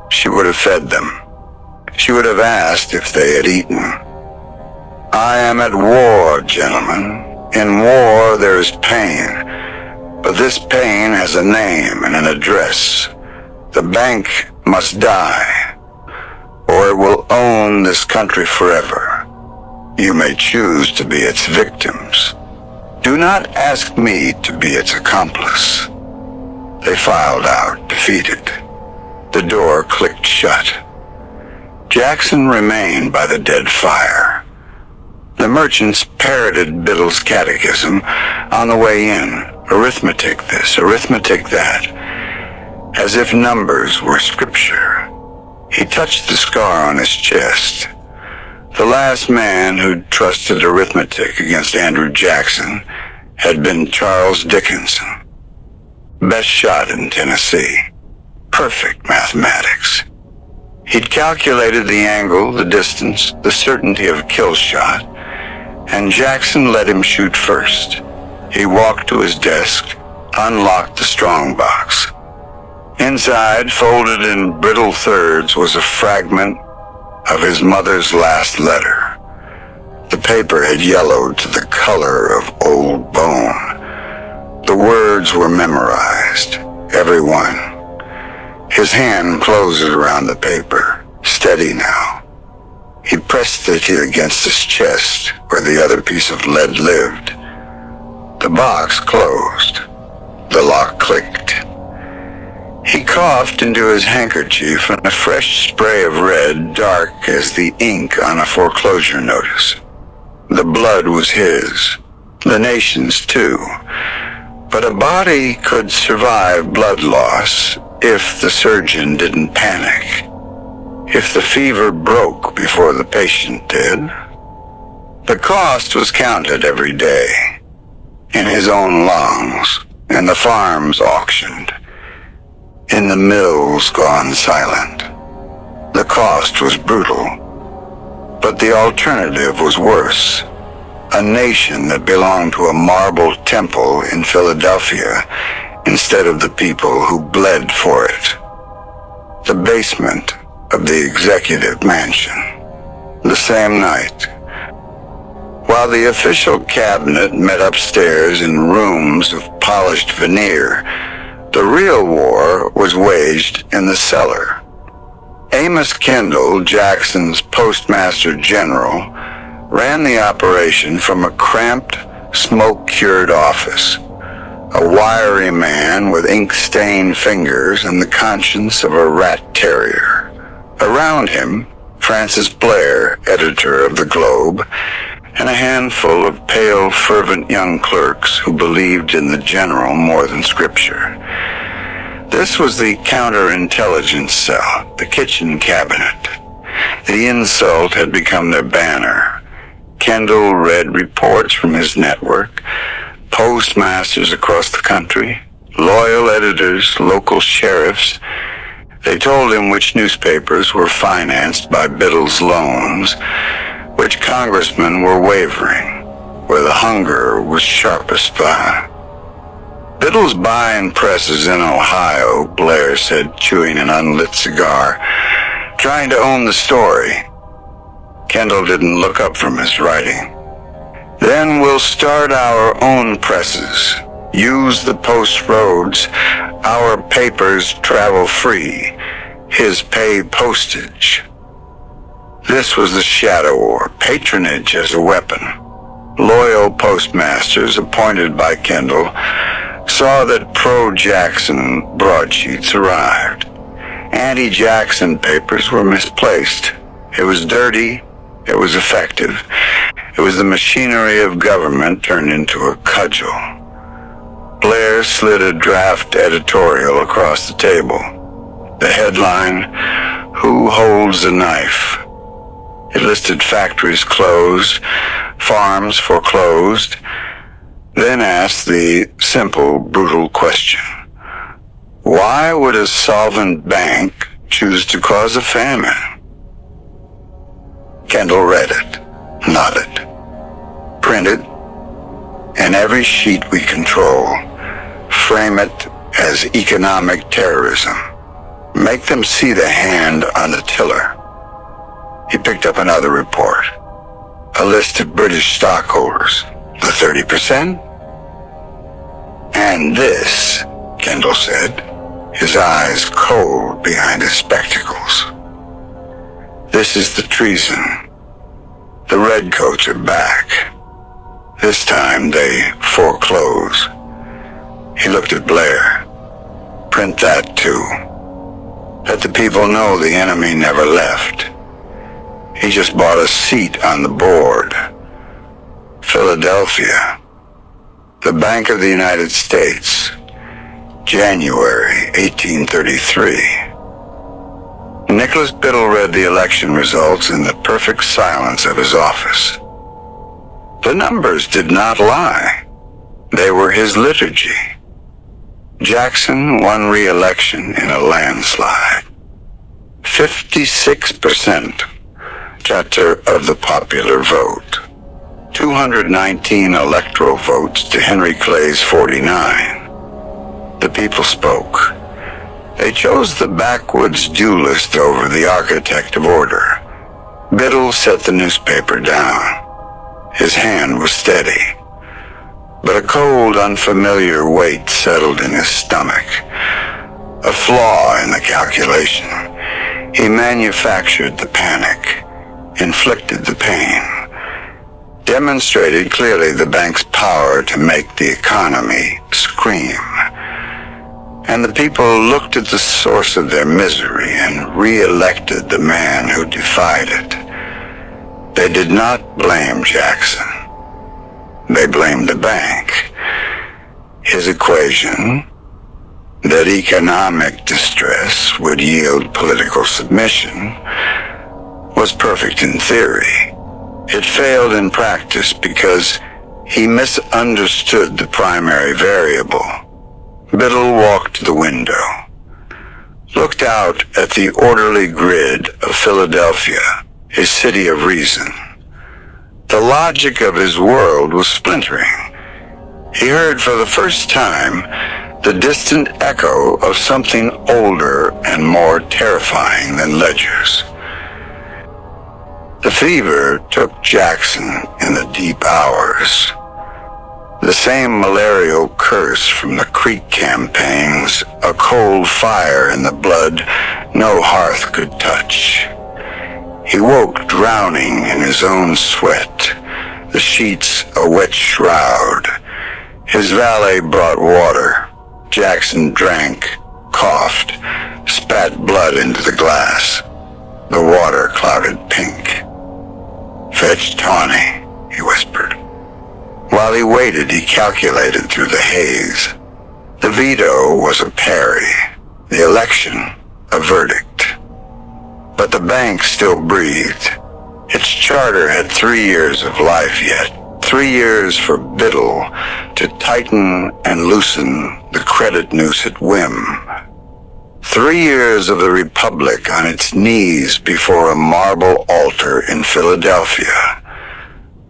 She would have fed them. She would have asked if they had eaten. I am at war, gentlemen. In war there is pain. But this pain has a name and an address. The bank must die, or it will own this country forever. You may choose to be its victims. Do not ask me to be its accomplice." They filed out, defeated. The door clicked shut. Jackson remained by the dead fire. The merchants parroted Biddle's catechism on the way in. Arithmetic this, arithmetic that, as if numbers were scripture. He touched the scar on his chest. The last man who'd trusted arithmetic against Andrew Jackson had been Charles Dickinson. Best shot in Tennessee. Perfect mathematics. He'd calculated the angle, the distance, the certainty of a kill shot, and Jackson let him shoot first. He walked to his desk, unlocked the strongbox. Inside, folded in brittle thirds, was a fragment of his mother's last letter. The paper had yellowed to the color of old bone. The words were memorized, every one. His hand closed around the paper, steady now. He pressed it against his chest, where the other piece of lead lived. The box closed. The lock clicked. He coughed into his handkerchief, and a fresh spray of red, dark as the ink on a foreclosure notice. The blood was his, the nation's too. But a body could survive blood loss if the surgeon didn't panic, if the fever broke before the patient did. The cost was counted every day, in his own lungs, in the farms auctioned, in the mills gone silent. The cost was brutal, but the alternative was worse. A nation that belonged to a marble temple in Philadelphia instead of the people who bled for it. The basement of the executive mansion. The same night, while the official cabinet met upstairs in rooms of polished veneer, the real war was waged in the cellar. Amos Kendall, Jackson's postmaster general, ran the operation from a cramped, smoke-cured office. A wiry man with ink-stained fingers and the conscience of a rat terrier. Around him, Francis Blair, editor of the Globe, and a handful of pale, fervent young clerks who believed in the general more than scripture. This was the counterintelligence cell, the kitchen cabinet. The insult had become their banner. Kendall read reports from his network, postmasters across the country, loyal editors, local sheriffs. They told him which newspapers were financed by Biddle's loans, which congressmen were wavering, where the hunger was sharpest by. Biddle's buying presses in Ohio, Blair said, chewing an unlit cigar, trying to own the story. Kendall didn't look up from his writing. Then we'll start our own presses, use the post roads, our papers travel free, his pay postage. This was the shadow war, patronage as a weapon. Loyal postmasters appointed by Kendall saw that pro-Jackson broadsheets arrived. Anti-Jackson papers were misplaced. It was dirty. It was effective. It was the machinery of government turned into a cudgel. Blair slid a draft editorial across the table. The headline, "Who Holds the Knife?" It listed factories closed, farms foreclosed, then asked the simple, brutal question: why would a solvent bank choose to cause a famine? Kendall read it, nodded. Print it, and every sheet we control, frame it as economic terrorism. Make them see the hand on the tiller. He picked up another report. A list of British stockholders. The 30%? And this, Kendall said, his eyes cold behind his spectacles. This is the treason. The redcoats are back. This time they foreclose. He looked at Blair. Print that too. Let the people know the enemy never left. He just bought a seat on the board. Philadelphia. The Bank of the United States. January 1833. Nicholas Biddle read the election results in the perfect silence of his office. The numbers did not lie. They were his liturgy. Jackson won re-election in a landslide. 56% of the popular vote. 219 electoral votes to Henry Clay's 49. The people spoke. They chose the backwoods duelist over the architect of order. Biddle set the newspaper down. His hand was steady, but a cold, unfamiliar weight settled in his stomach. A flaw in the calculation. He manufactured the panic, inflicted the pain, demonstrated clearly the bank's power to make the economy scream. And the people looked at the source of their misery and re-elected the man who defied it. They did not blame Jackson. They blamed the bank. His equation, that economic distress would yield political submission, was perfect in theory. It failed in practice because he misunderstood the primary variable. Biddle walked to the window, looked out at the orderly grid of Philadelphia, his city of reason. The logic of his world was splintering. He heard for the first time the distant echo of something older and more terrifying than ledgers. The fever took Jackson in the deep hours. The same malarial curse from the Creek campaigns, a cold fire in the blood no hearth could touch. He woke drowning in his own sweat, the sheets a wet shroud. His valet brought water. Jackson drank, coughed, spat blood into the glass. The water clouded pink. "Fetch Tawny," he whispered. While he waited, he calculated through the haze. The veto was a parry, the election a verdict. But the bank still breathed. Its charter had 3 years of life yet, 3 years for Biddle to tighten and loosen the credit noose at whim. 3 years of the Republic on its knees before a marble altar in Philadelphia.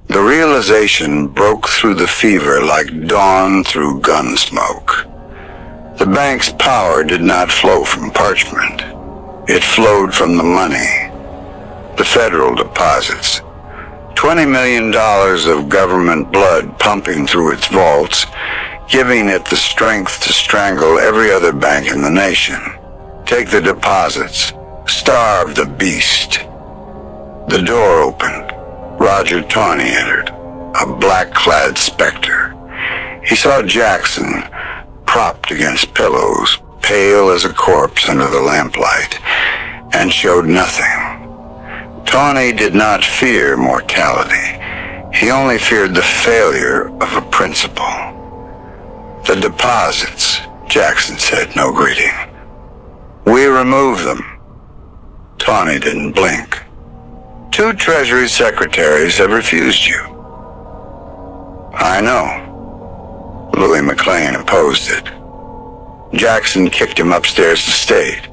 The realization broke through the fever like dawn through gun smoke. The bank's power did not flow from parchment. It flowed from the money, the federal deposits. $20 million of government blood pumping through its vaults, giving it the strength to strangle every other bank in the nation. Take the deposits, starve the beast. The door opened. Roger Tawney entered, a black-clad specter. He saw Jackson propped against pillows, pale as a corpse under the lamplight, and showed nothing. Tawney did not fear mortality. He only feared the failure of a principle. "The deposits," Jackson said, no greeting. "We remove them." Tawney didn't blink. "2 Treasury secretaries have refused you." "I know." Louis McLean opposed it. Jackson kicked him upstairs to state.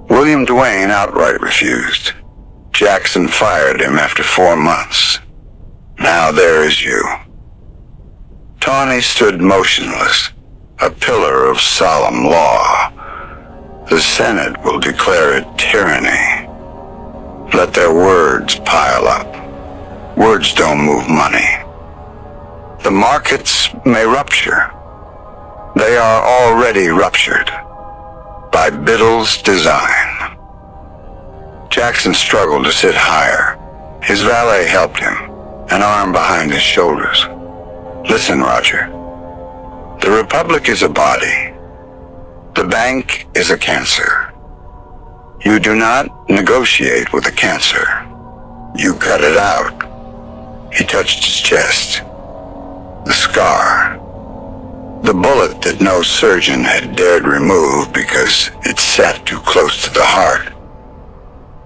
William Duane outright refused. Jackson fired him after 4 months. Now there is you. Tawney stood motionless, a pillar of solemn law. The Senate will declare it tyranny. Let their words pile up. Words don't move money. The markets may rupture. They are already ruptured. by Biddle's design. Jackson struggled to sit higher. His valet helped him, an arm behind his shoulders. Listen, Roger. The Republic is a body. The bank is a cancer. You do not negotiate with a cancer. You cut it out. He touched his chest. The scar. The bullet that no surgeon had dared remove because it sat too close to the heart.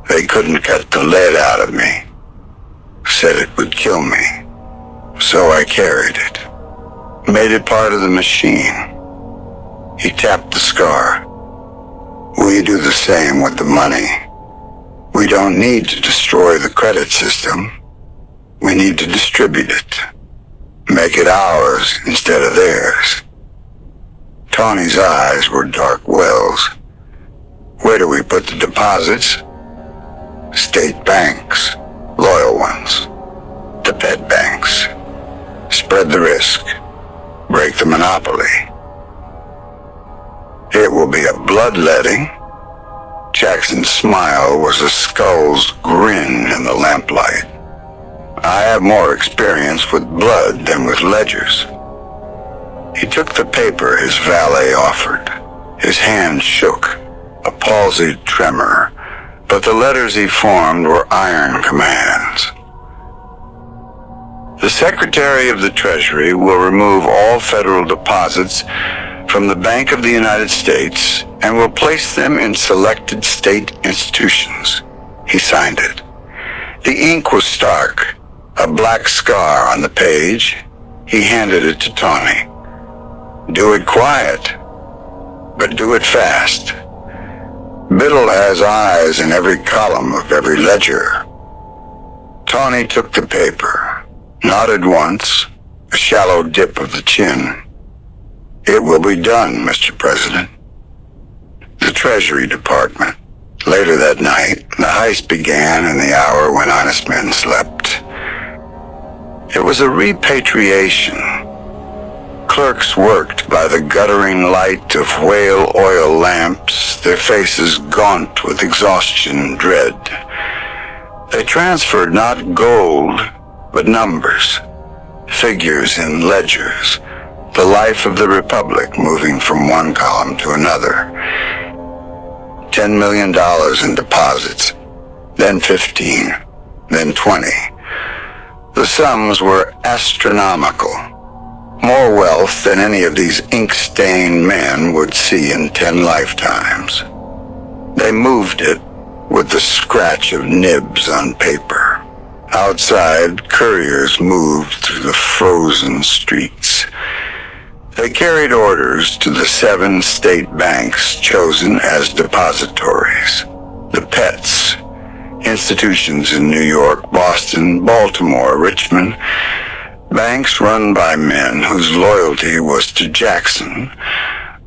They couldn't cut the lead out of me. Said it would kill me. So I carried it. Made it part of the machine. He tapped the scar. We do the same with the money. We don't need to destroy the credit system. We need to distribute it. Make it ours instead of theirs. Tawny's eyes were dark wells. Where do we put the deposits? State banks, loyal ones. The pet banks. Spread the risk. Break the monopoly. It will be a bloodletting. Jackson's smile was a skull's grin in the lamplight. I have more experience with blood than with ledgers. He took the paper his valet offered. His hand shook, a palsied tremor, but the letters he formed were iron commands. The Secretary of the Treasury will remove all federal deposits from the Bank of the United States and will place them in selected state institutions. He signed it. The ink was stark, a black scar on the page. He handed it to Tawny. Do it quiet, but do it fast. Biddle has eyes in every column of every ledger. Tawny took the paper, nodded once, a shallow dip of the chin. It will be done, Mr. President. The Treasury Department. Later that night, the heist began in the hour when honest men slept. It was a repatriation. Clerks worked by the guttering light of whale oil lamps, their faces gaunt with exhaustion and dread. They transferred not gold, but numbers, figures in ledgers, the life of the Republic moving from one column to another. $10 million in deposits, then 15, then 20. The sums were astronomical. More wealth than any of these ink-stained men would see in 10 lifetimes. They moved it with the scratch of nibs on paper. Outside, couriers moved through the frozen streets. They carried orders to the 7 state banks chosen as depositories. The PETs, institutions in New York, Boston, Baltimore, Richmond, banks run by men whose loyalty was to Jackson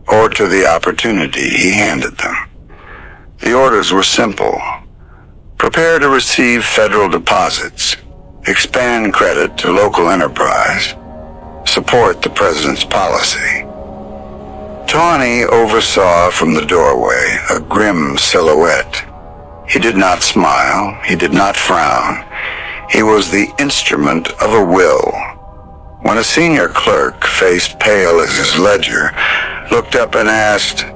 or to the opportunity he handed them. The orders were simple. Prepare to receive federal deposits, expand credit to local enterprise, support the president's policy. Tawny oversaw from the doorway a grim silhouette. He did not smile, he did not frown. He was the instrument of a will. When a senior clerk, face pale as his ledger, looked up and asked,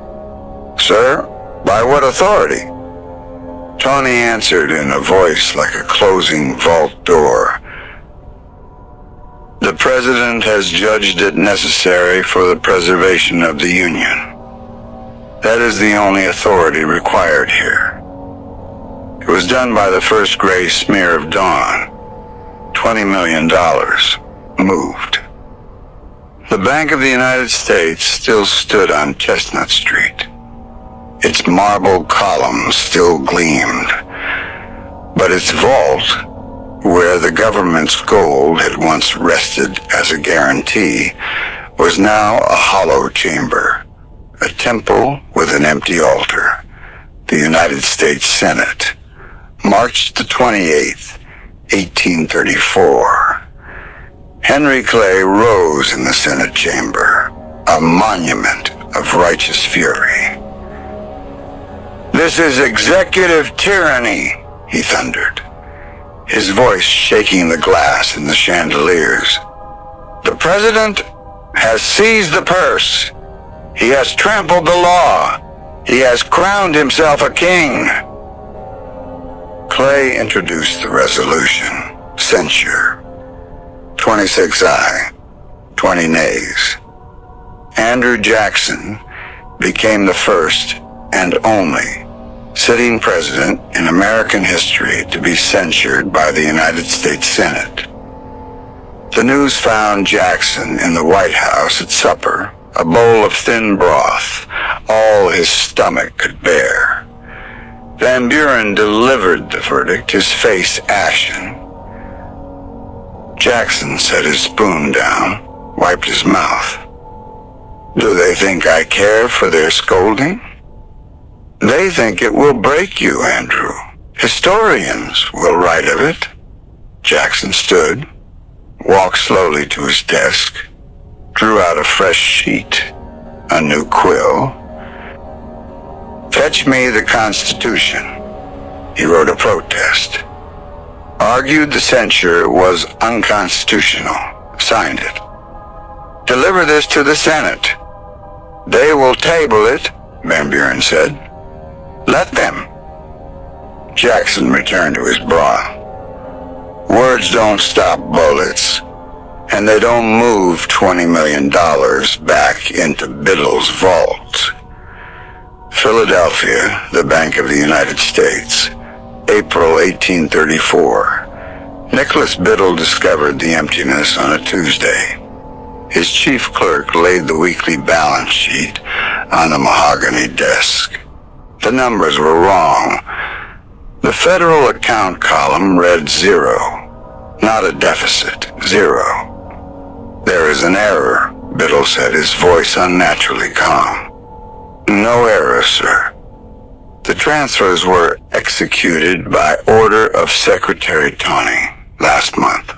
"Sir, by what authority?" Tawny answered in a voice like a closing vault door. "The President has judged it necessary for the preservation of the Union. That is the only authority required here." It was done by the first gray smear of dawn. $20 million moved. The Bank of the United States still stood on Chestnut Street. Its marble columns still gleamed, but its vault, where the government's gold had once rested as a guarantee, was now a hollow chamber, a temple with an empty altar. The United States Senate, March the 28th, 1834. Henry Clay rose in the Senate chamber, a monument of righteous fury. This is executive tyranny, he thundered, his voice shaking the glass in the chandeliers. The president has seized the purse. He has trampled the law. He has crowned himself a king. Clay introduced the resolution. Censure. 26 aye, 20 nays. Andrew Jackson became the first and only sitting president in American history to be censured by the United States Senate. The news found Jackson in the White House at supper, a bowl of thin broth, all his stomach could bear. Van Buren delivered the verdict, his face ashen. Jackson set his spoon down, wiped his mouth. Do they think I care for their scolding? They think it will break you, Andrew. Historians will write of it. Jackson stood, walked slowly to his desk, drew out a fresh sheet, a new quill. Fetch me the Constitution. He wrote a protest. Argued the censure was unconstitutional. Signed it. Deliver this to the Senate. They will table it, Van Buren said. Let them. Jackson returned to his broth. Words don't stop bullets, and they don't move $20 million back into Biddle's vault. Philadelphia, the Bank of the United States, April 1834. Nicholas Biddle discovered the emptiness on a Tuesday. His chief clerk laid the weekly balance sheet on the mahogany desk. The numbers were wrong. The federal account column read 0, not a deficit, 0. There is an error, Biddle said, his voice unnaturally calm. No error, sir. The transfers were executed by order of Secretary Tawney last month.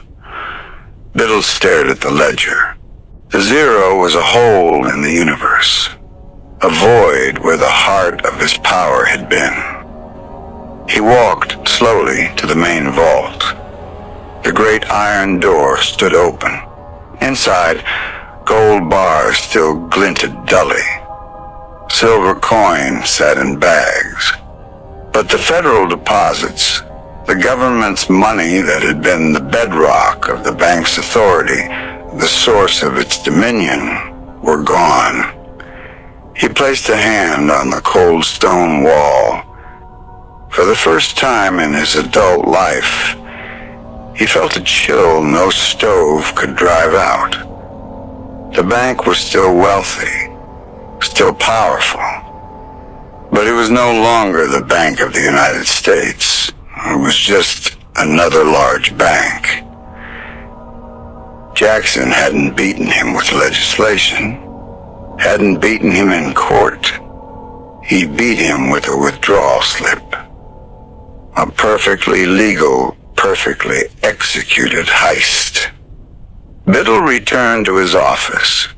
Biddle stared at the ledger. The 0 was a hole in the universe, a void where the heart of his power had been. He walked slowly to the main vault. The great iron door stood open. Inside, gold bars still glinted dully. Silver coins sat in bags. But the federal deposits, the government's money that had been the bedrock of the bank's authority, the source of its dominion, were gone. He placed a hand on the cold stone wall. For the first time in his adult life, he felt a chill no stove could drive out. The bank was still wealthy, still powerful, but it was no longer the Bank of the United States. It was just another large bank. Jackson hadn't beaten him with legislation, hadn't beaten him in court. He beat him with a withdrawal slip. A perfectly legal, perfectly executed heist. Biddle returned to his office,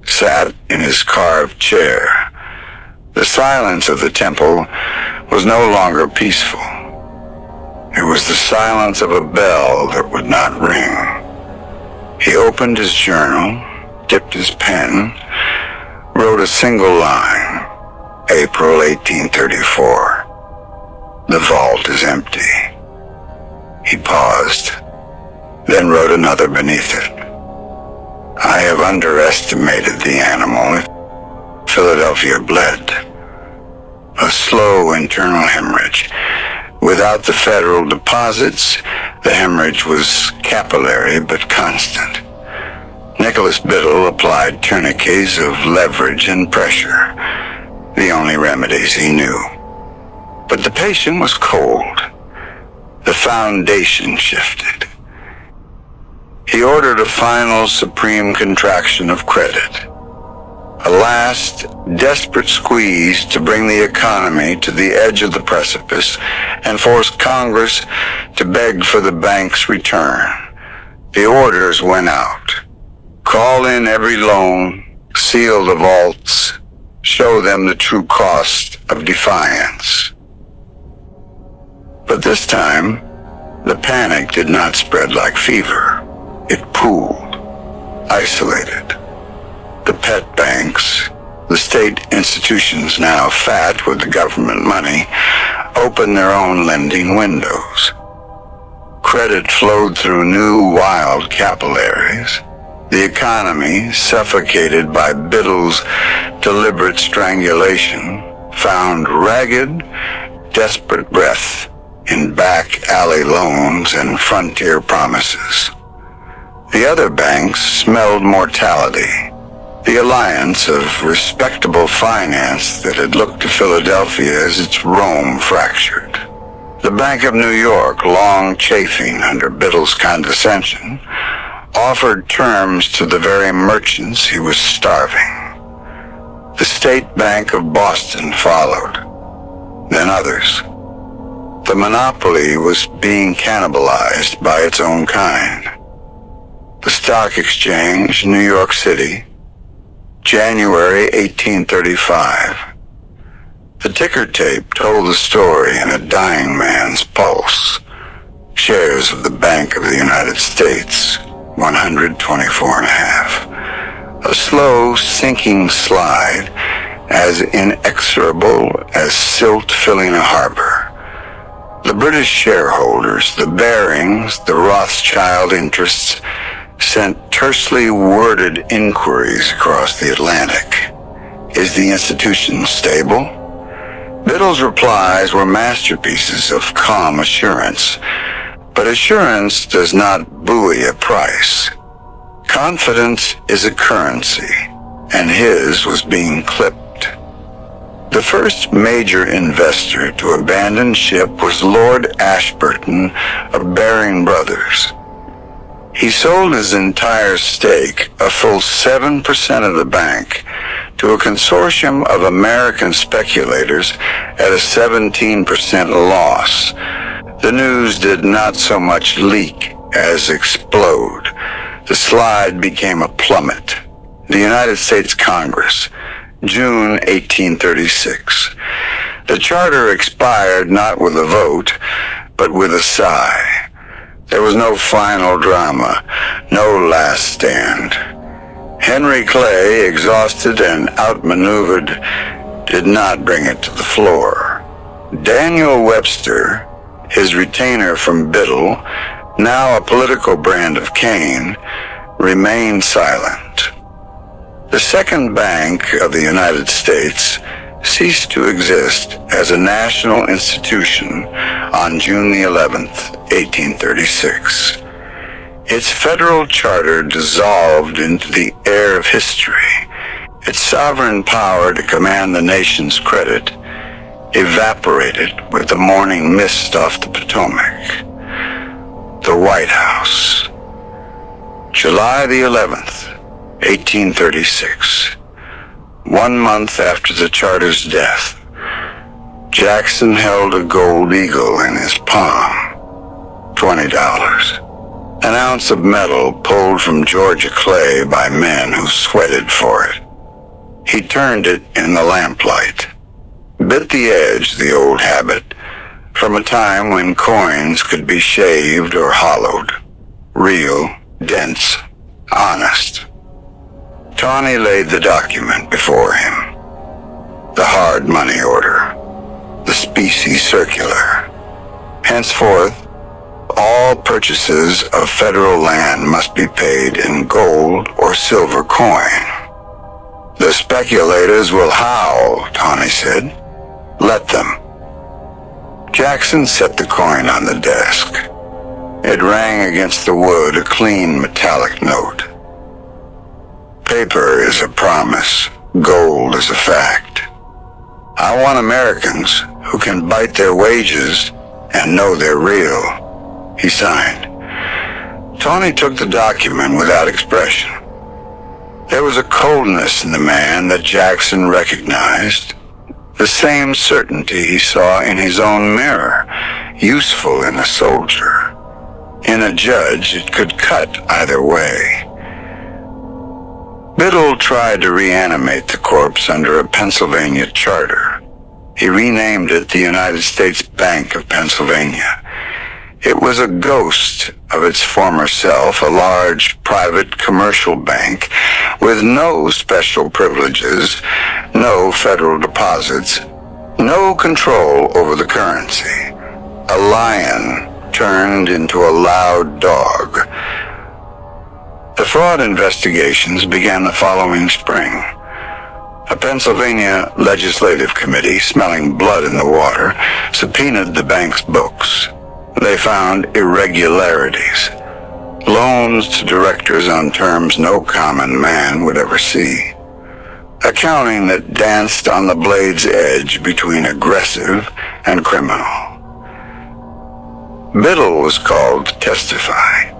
sat in his carved chair. The silence of the temple was no longer peaceful. It was the silence of a bell that would not ring. He opened his journal, dipped his pen, wrote a single line, April 1834. The vault is empty. He paused, then wrote another beneath it. I have underestimated the animal. Philadelphia bled. A slow internal hemorrhage. Without the federal deposits, the hemorrhage was capillary but constant. Nicholas Biddle applied tourniquets of leverage and pressure, the only remedies he knew. But the patient was cold. The foundation shifted. He ordered a final supreme contraction of credit. A last desperate squeeze to bring the economy to the edge of the precipice and force Congress to beg for the bank's return. The orders went out. Call in every loan, seal the vaults, show them the true cost of defiance. But this time, the panic did not spread like fever. It pooled, isolated. The pet banks, the state institutions now fat with the government money, opened their own lending windows. Credit flowed through new wild capillaries. The economy, suffocated by Biddle's deliberate strangulation, found ragged, desperate breath in back alley loans and frontier promises. The other banks smelled mortality, the alliance of respectable finance that had looked to Philadelphia as its Rome fractured. The Bank of New York, long chafing under Biddle's condescension, offered terms to the very merchants he was starving. The State Bank of Boston followed, then others. The monopoly was being cannibalized by its own kind. The Stock Exchange, New York City, January 1835. The ticker tape told the story in a dying man's pulse. Shares of the Bank of the United States, 124.5. A slow, sinking slide, as inexorable as silt filling a harbor. The British shareholders, the Barings, the Rothschild interests, sent tersely worded inquiries across the Atlantic. Is the institution stable? Biddle's replies were masterpieces of calm assurance, but assurance does not buoy a price. Confidence is a currency, and his was being clipped. The first major investor to abandon ship was Lord Ashburton of Baring Brothers. He sold his entire stake, a full 7% of the bank, to a consortium of American speculators at a 17% loss. The news did not so much leak as explode. The slide became a plummet. The United States Congress, June 1836. The charter expired not with a vote, but with a sigh. There was no final drama, no last stand. Henry Clay, exhausted and outmaneuvered, did not bring it to the floor. Daniel Webster, his retainer from Biddle, now a political brand of Cain, remained silent. The Second Bank of the United States ceased to exist as a national institution on June the 11th, 1836. Its federal charter dissolved into the air of history. Its sovereign power to command the nation's credit evaporated with the morning mist off the Potomac. The White House. July the 11th, 1836. 1 month after the charter's death, Jackson held a gold eagle in his palm. $20. An ounce of metal pulled from Georgia clay by men who sweated for it. He turned it in the lamplight. Bit the edge, the old habit, from a time when coins could be shaved or hollowed. Real, dense, honest. Tawney laid the document before him. The hard money order. The specie circular. Henceforth, all purchases of federal land must be paid in gold or silver coin. The speculators will howl, Tawney said. Let them. Jackson set the coin on the desk. It rang against the wood, a clean metallic note. Paper is a promise. Gold is a fact. I want Americans who can bite their wages and know they're real. He signed. Tawney took the document without expression. There was a coldness in the man that Jackson recognized. The same certainty he saw in his own mirror, useful in a soldier. In a judge, it could cut either way. Biddle tried to reanimate the corpse under a Pennsylvania charter. He renamed it the United States Bank of Pennsylvania. It was a ghost of its former self, a large private commercial bank with no special privileges, no federal deposits, no control over the currency. A lion turned into a loud dog. The fraud investigations began the following spring. A Pennsylvania legislative committee, smelling blood in the water, subpoenaed the bank's books. They found irregularities, loans to directors on terms no common man would ever see, accounting that danced on the blade's edge between aggressive and criminal. Biddle was called to testify.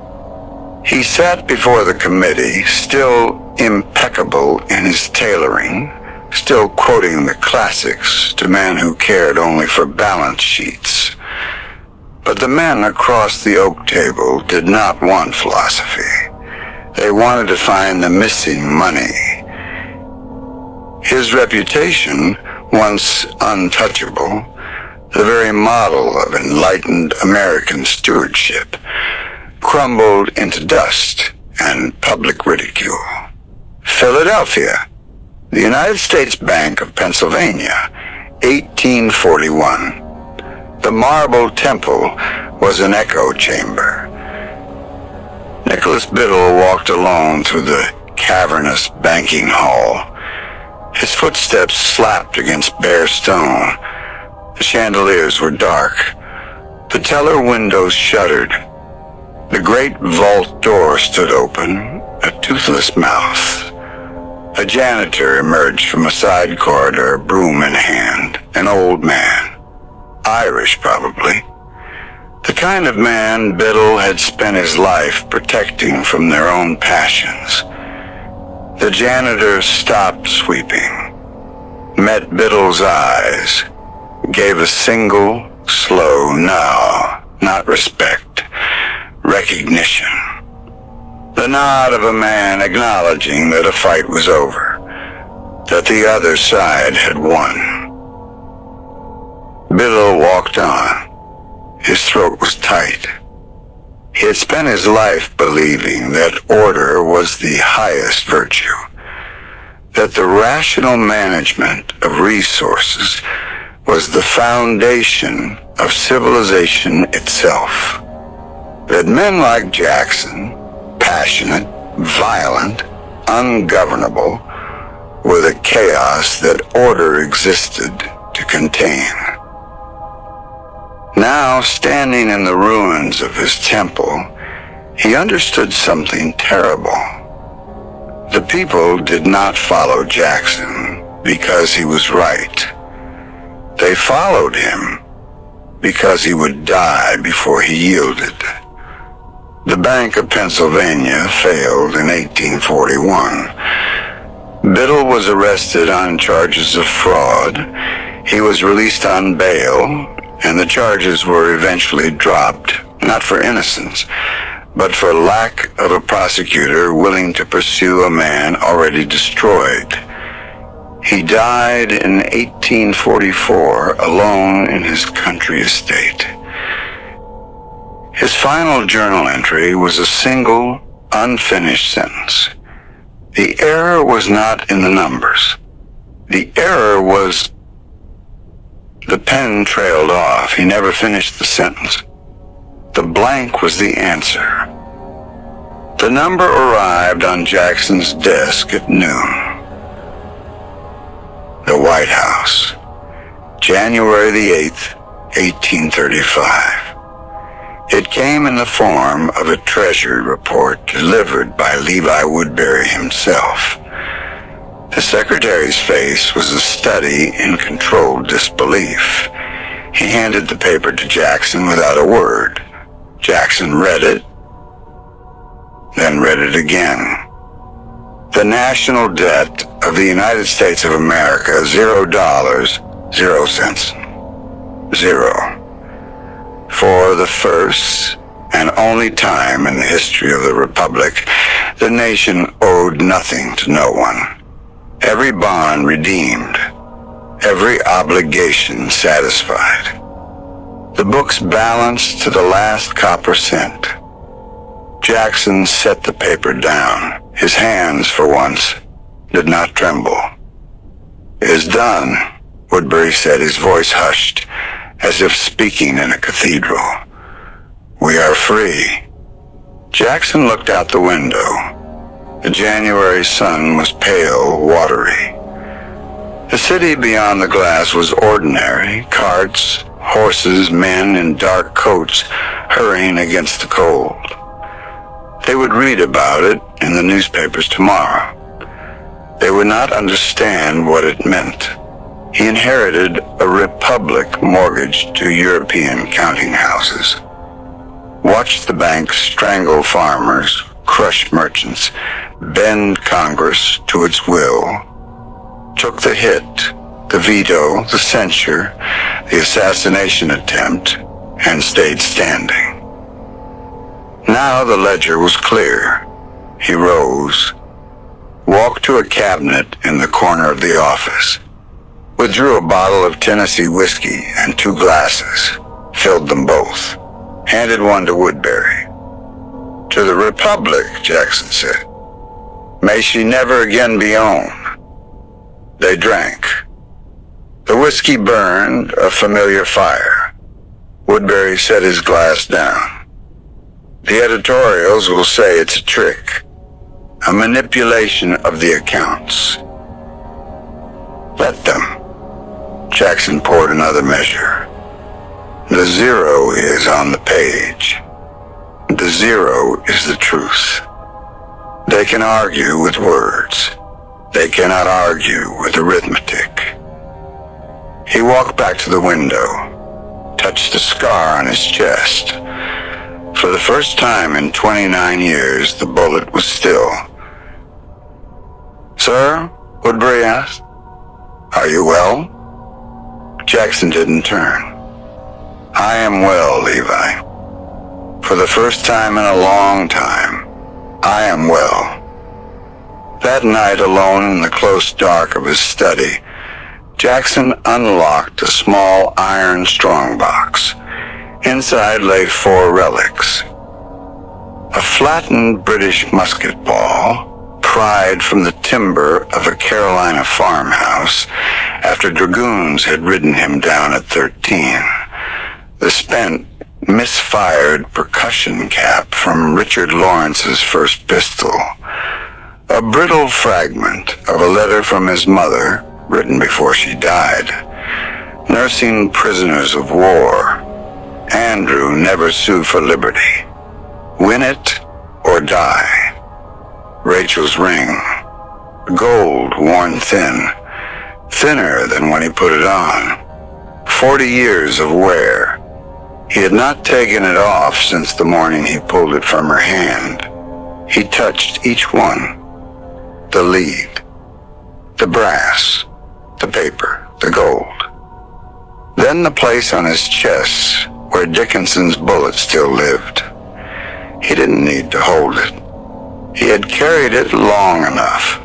He sat before the committee, still impeccable in his tailoring, still quoting the classics to men who cared only for balance sheets. But the men across the oak table did not want philosophy. They wanted to find the missing money. His reputation, once untouchable, the very model of enlightened American stewardship, crumbled into dust and public ridicule. Philadelphia, the United States Bank of Pennsylvania, 1841. The marble temple was an echo chamber. Nicholas Biddle walked alone through the cavernous banking hall. His footsteps slapped against bare stone. The chandeliers were dark. The teller windows shuttered. The great vault door stood open, a toothless mouth. A janitor emerged from a side corridor, broom in hand, an old man. Irish, probably. The kind of man Biddle had spent his life protecting from their own passions. The janitor stopped sweeping, met Biddle's eyes, gave a single, slow no, not respect, recognition. The nod of a man acknowledging that a fight was over, that the other side had won. Biddle walked on. His throat was tight. He had spent his life believing that order was the highest virtue, that the rational management of resources was the foundation of civilization itself, that men like Jackson, passionate, violent, ungovernable, were the chaos that order existed to contain. Now, standing in the ruins of his temple, he understood something terrible. The people did not follow Jackson because he was right. They followed him because he would die before he yielded. The Bank of Pennsylvania failed in 1841. Biddle was arrested on charges of fraud. He was released on bail, and the charges were eventually dropped, not for innocence, but for lack of a prosecutor willing to pursue a man already destroyed. He died in 1844 alone in his country estate. His final journal entry was a single, unfinished sentence. The error was not in the numbers. The error was... The pen trailed off. He never finished the sentence. The blank was the answer. The number arrived on Jackson's desk at noon. The White House, January the 8th, 1835. It came in the form of a Treasury report delivered by Levi Woodbury himself. The secretary's face was a study in controlled disbelief. He handed the paper to Jackson without a word. Jackson read it, then read it again. The national debt of the United States of America, $0, 0 cents. 0. For the first and only time in the history of the Republic, the nation owed nothing to no one. Every bond redeemed. every obligation satisfied. The books balanced to the last copper cent. Jackson set the paper down. His hands, for once, did not tremble. "It is done," Woodbury said, his voice hushed, as if speaking in a cathedral. "We are free." Jackson looked out the window. The January sun was pale, watery. The city beyond the glass was ordinary: carts, horses, men in dark coats hurrying against the cold. They would read about it in the newspapers tomorrow. They would not understand what it meant. He inherited a republic mortgaged to European counting houses. Watched the banks strangle farmers, crush merchants, bend Congress to its will. Took the hit, the veto, the censure, the assassination attempt, and stayed standing. Now the ledger was clear. He rose, walked to a cabinet in the corner of the office, withdrew a bottle of Tennessee whiskey and 2 glasses, filled them both, handed one to Woodbury. "To the Republic," Jackson said. "May she never again be owned." They drank. The whiskey burned a familiar fire. Woodbury set his glass down. "The editorials will say it's a trick, a manipulation of the accounts." "Let them." Jackson poured another measure. "The zero is on the page. The zero is the truth. They can argue with words. They cannot argue with arithmetic." He walked back to the window, touched the scar on his chest. For the first time in 29 years, the bullet was still. "Sir?" Woodbury asked. "Are you well?" Jackson didn't turn. "I am well, Levi. For the first time in a long time, I am well." That night, alone in the close dark of his study, Jackson unlocked a small iron strongbox. Inside lay 4 relics. A flattened British musket ball, pried from the timber of a Carolina farmhouse after dragoons had ridden him down at 13. The spent, misfired percussion cap from Richard Lawrence's first pistol. A brittle fragment of a letter from his mother, written before she died. Nursing prisoners of war. Andrew, never sue for liberty. Win it or die. Rachel's ring. Gold worn thin. Thinner than when he put it on. 40 years of wear. He had not taken it off since the morning he pulled it from her hand. He touched each one. The lead. The brass. The paper. The gold. Then the place on his chest where Dickinson's bullet still lived. He didn't need to hold it. He had carried it long enough.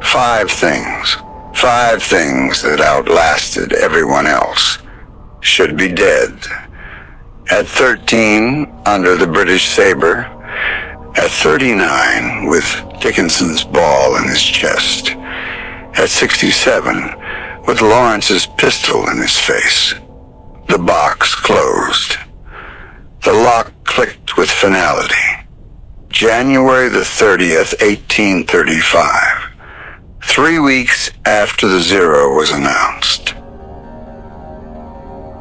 5 things. 5 things that outlasted everyone else. Should be dead. At 13, under the British saber. At 39, with Dickinson's ball in his chest. At 67, with Lawrence's pistol in his face. The box closed. The lock clicked with finality. January the 30th, 1835. 3 weeks after the zero was announced.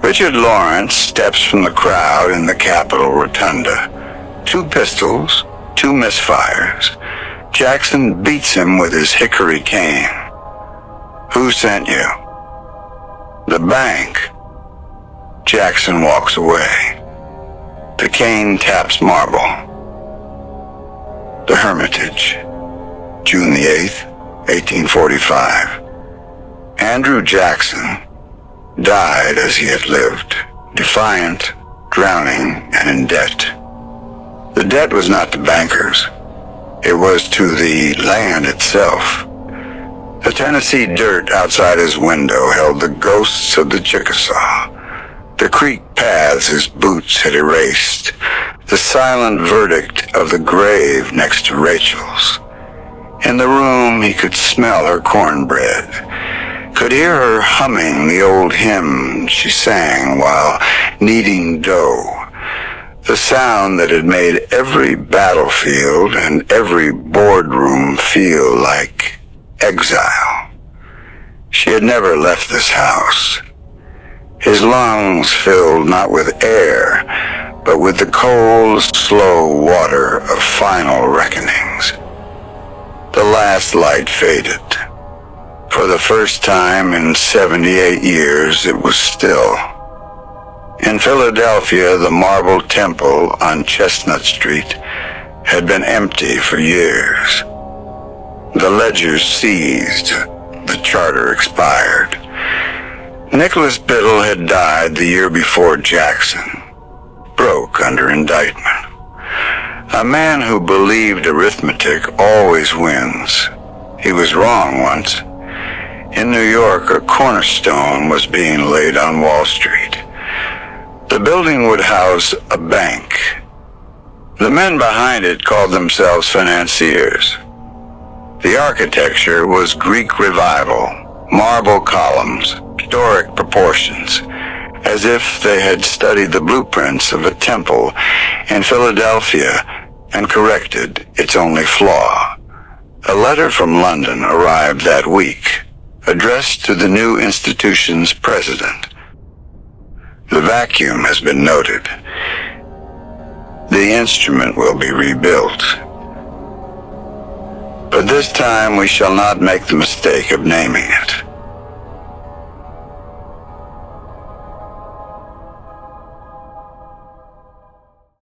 Richard Lawrence steps from the crowd in the Capitol Rotunda. 2 pistols, 2 misfires. Jackson beats him with his hickory cane. "Who sent you?" "The bank." Jackson walks away. The cane taps marble. The Hermitage, June the 8th, 1845. Andrew Jackson died as he had lived, defiant, drowning, and in debt. The debt was not to bankers. It was to the land itself. The Tennessee dirt outside his window held the ghosts of the Chickasaw, the creek paths his boots had erased, the silent verdict of the grave next to Rachel's. In the room he could smell her cornbread, could hear her humming the old hymn she sang while kneading dough, the sound that had made every battlefield and every boardroom feel like exile. She had never left this house. His lungs filled not with air, but with the cold, slow water of final reckonings. The last light faded. For the first time in 78 years, it was still. In Philadelphia, the marble temple on Chestnut Street had been empty for years. The ledgers seized, the charter expired. Nicholas Biddle had died the year before Jackson, broke under indictment. A man who believed arithmetic always wins. He was wrong once. In New York, a cornerstone was being laid on Wall Street. The building would house a bank. The men behind it called themselves financiers. The architecture was Greek Revival, marble columns, Doric proportions, as if they had studied the blueprints of a temple in Philadelphia and corrected its only flaw. A letter from London arrived that week, addressed to the new institution's president. The vacuum has been noted. The instrument will be rebuilt. But this time we shall not make the mistake of naming it.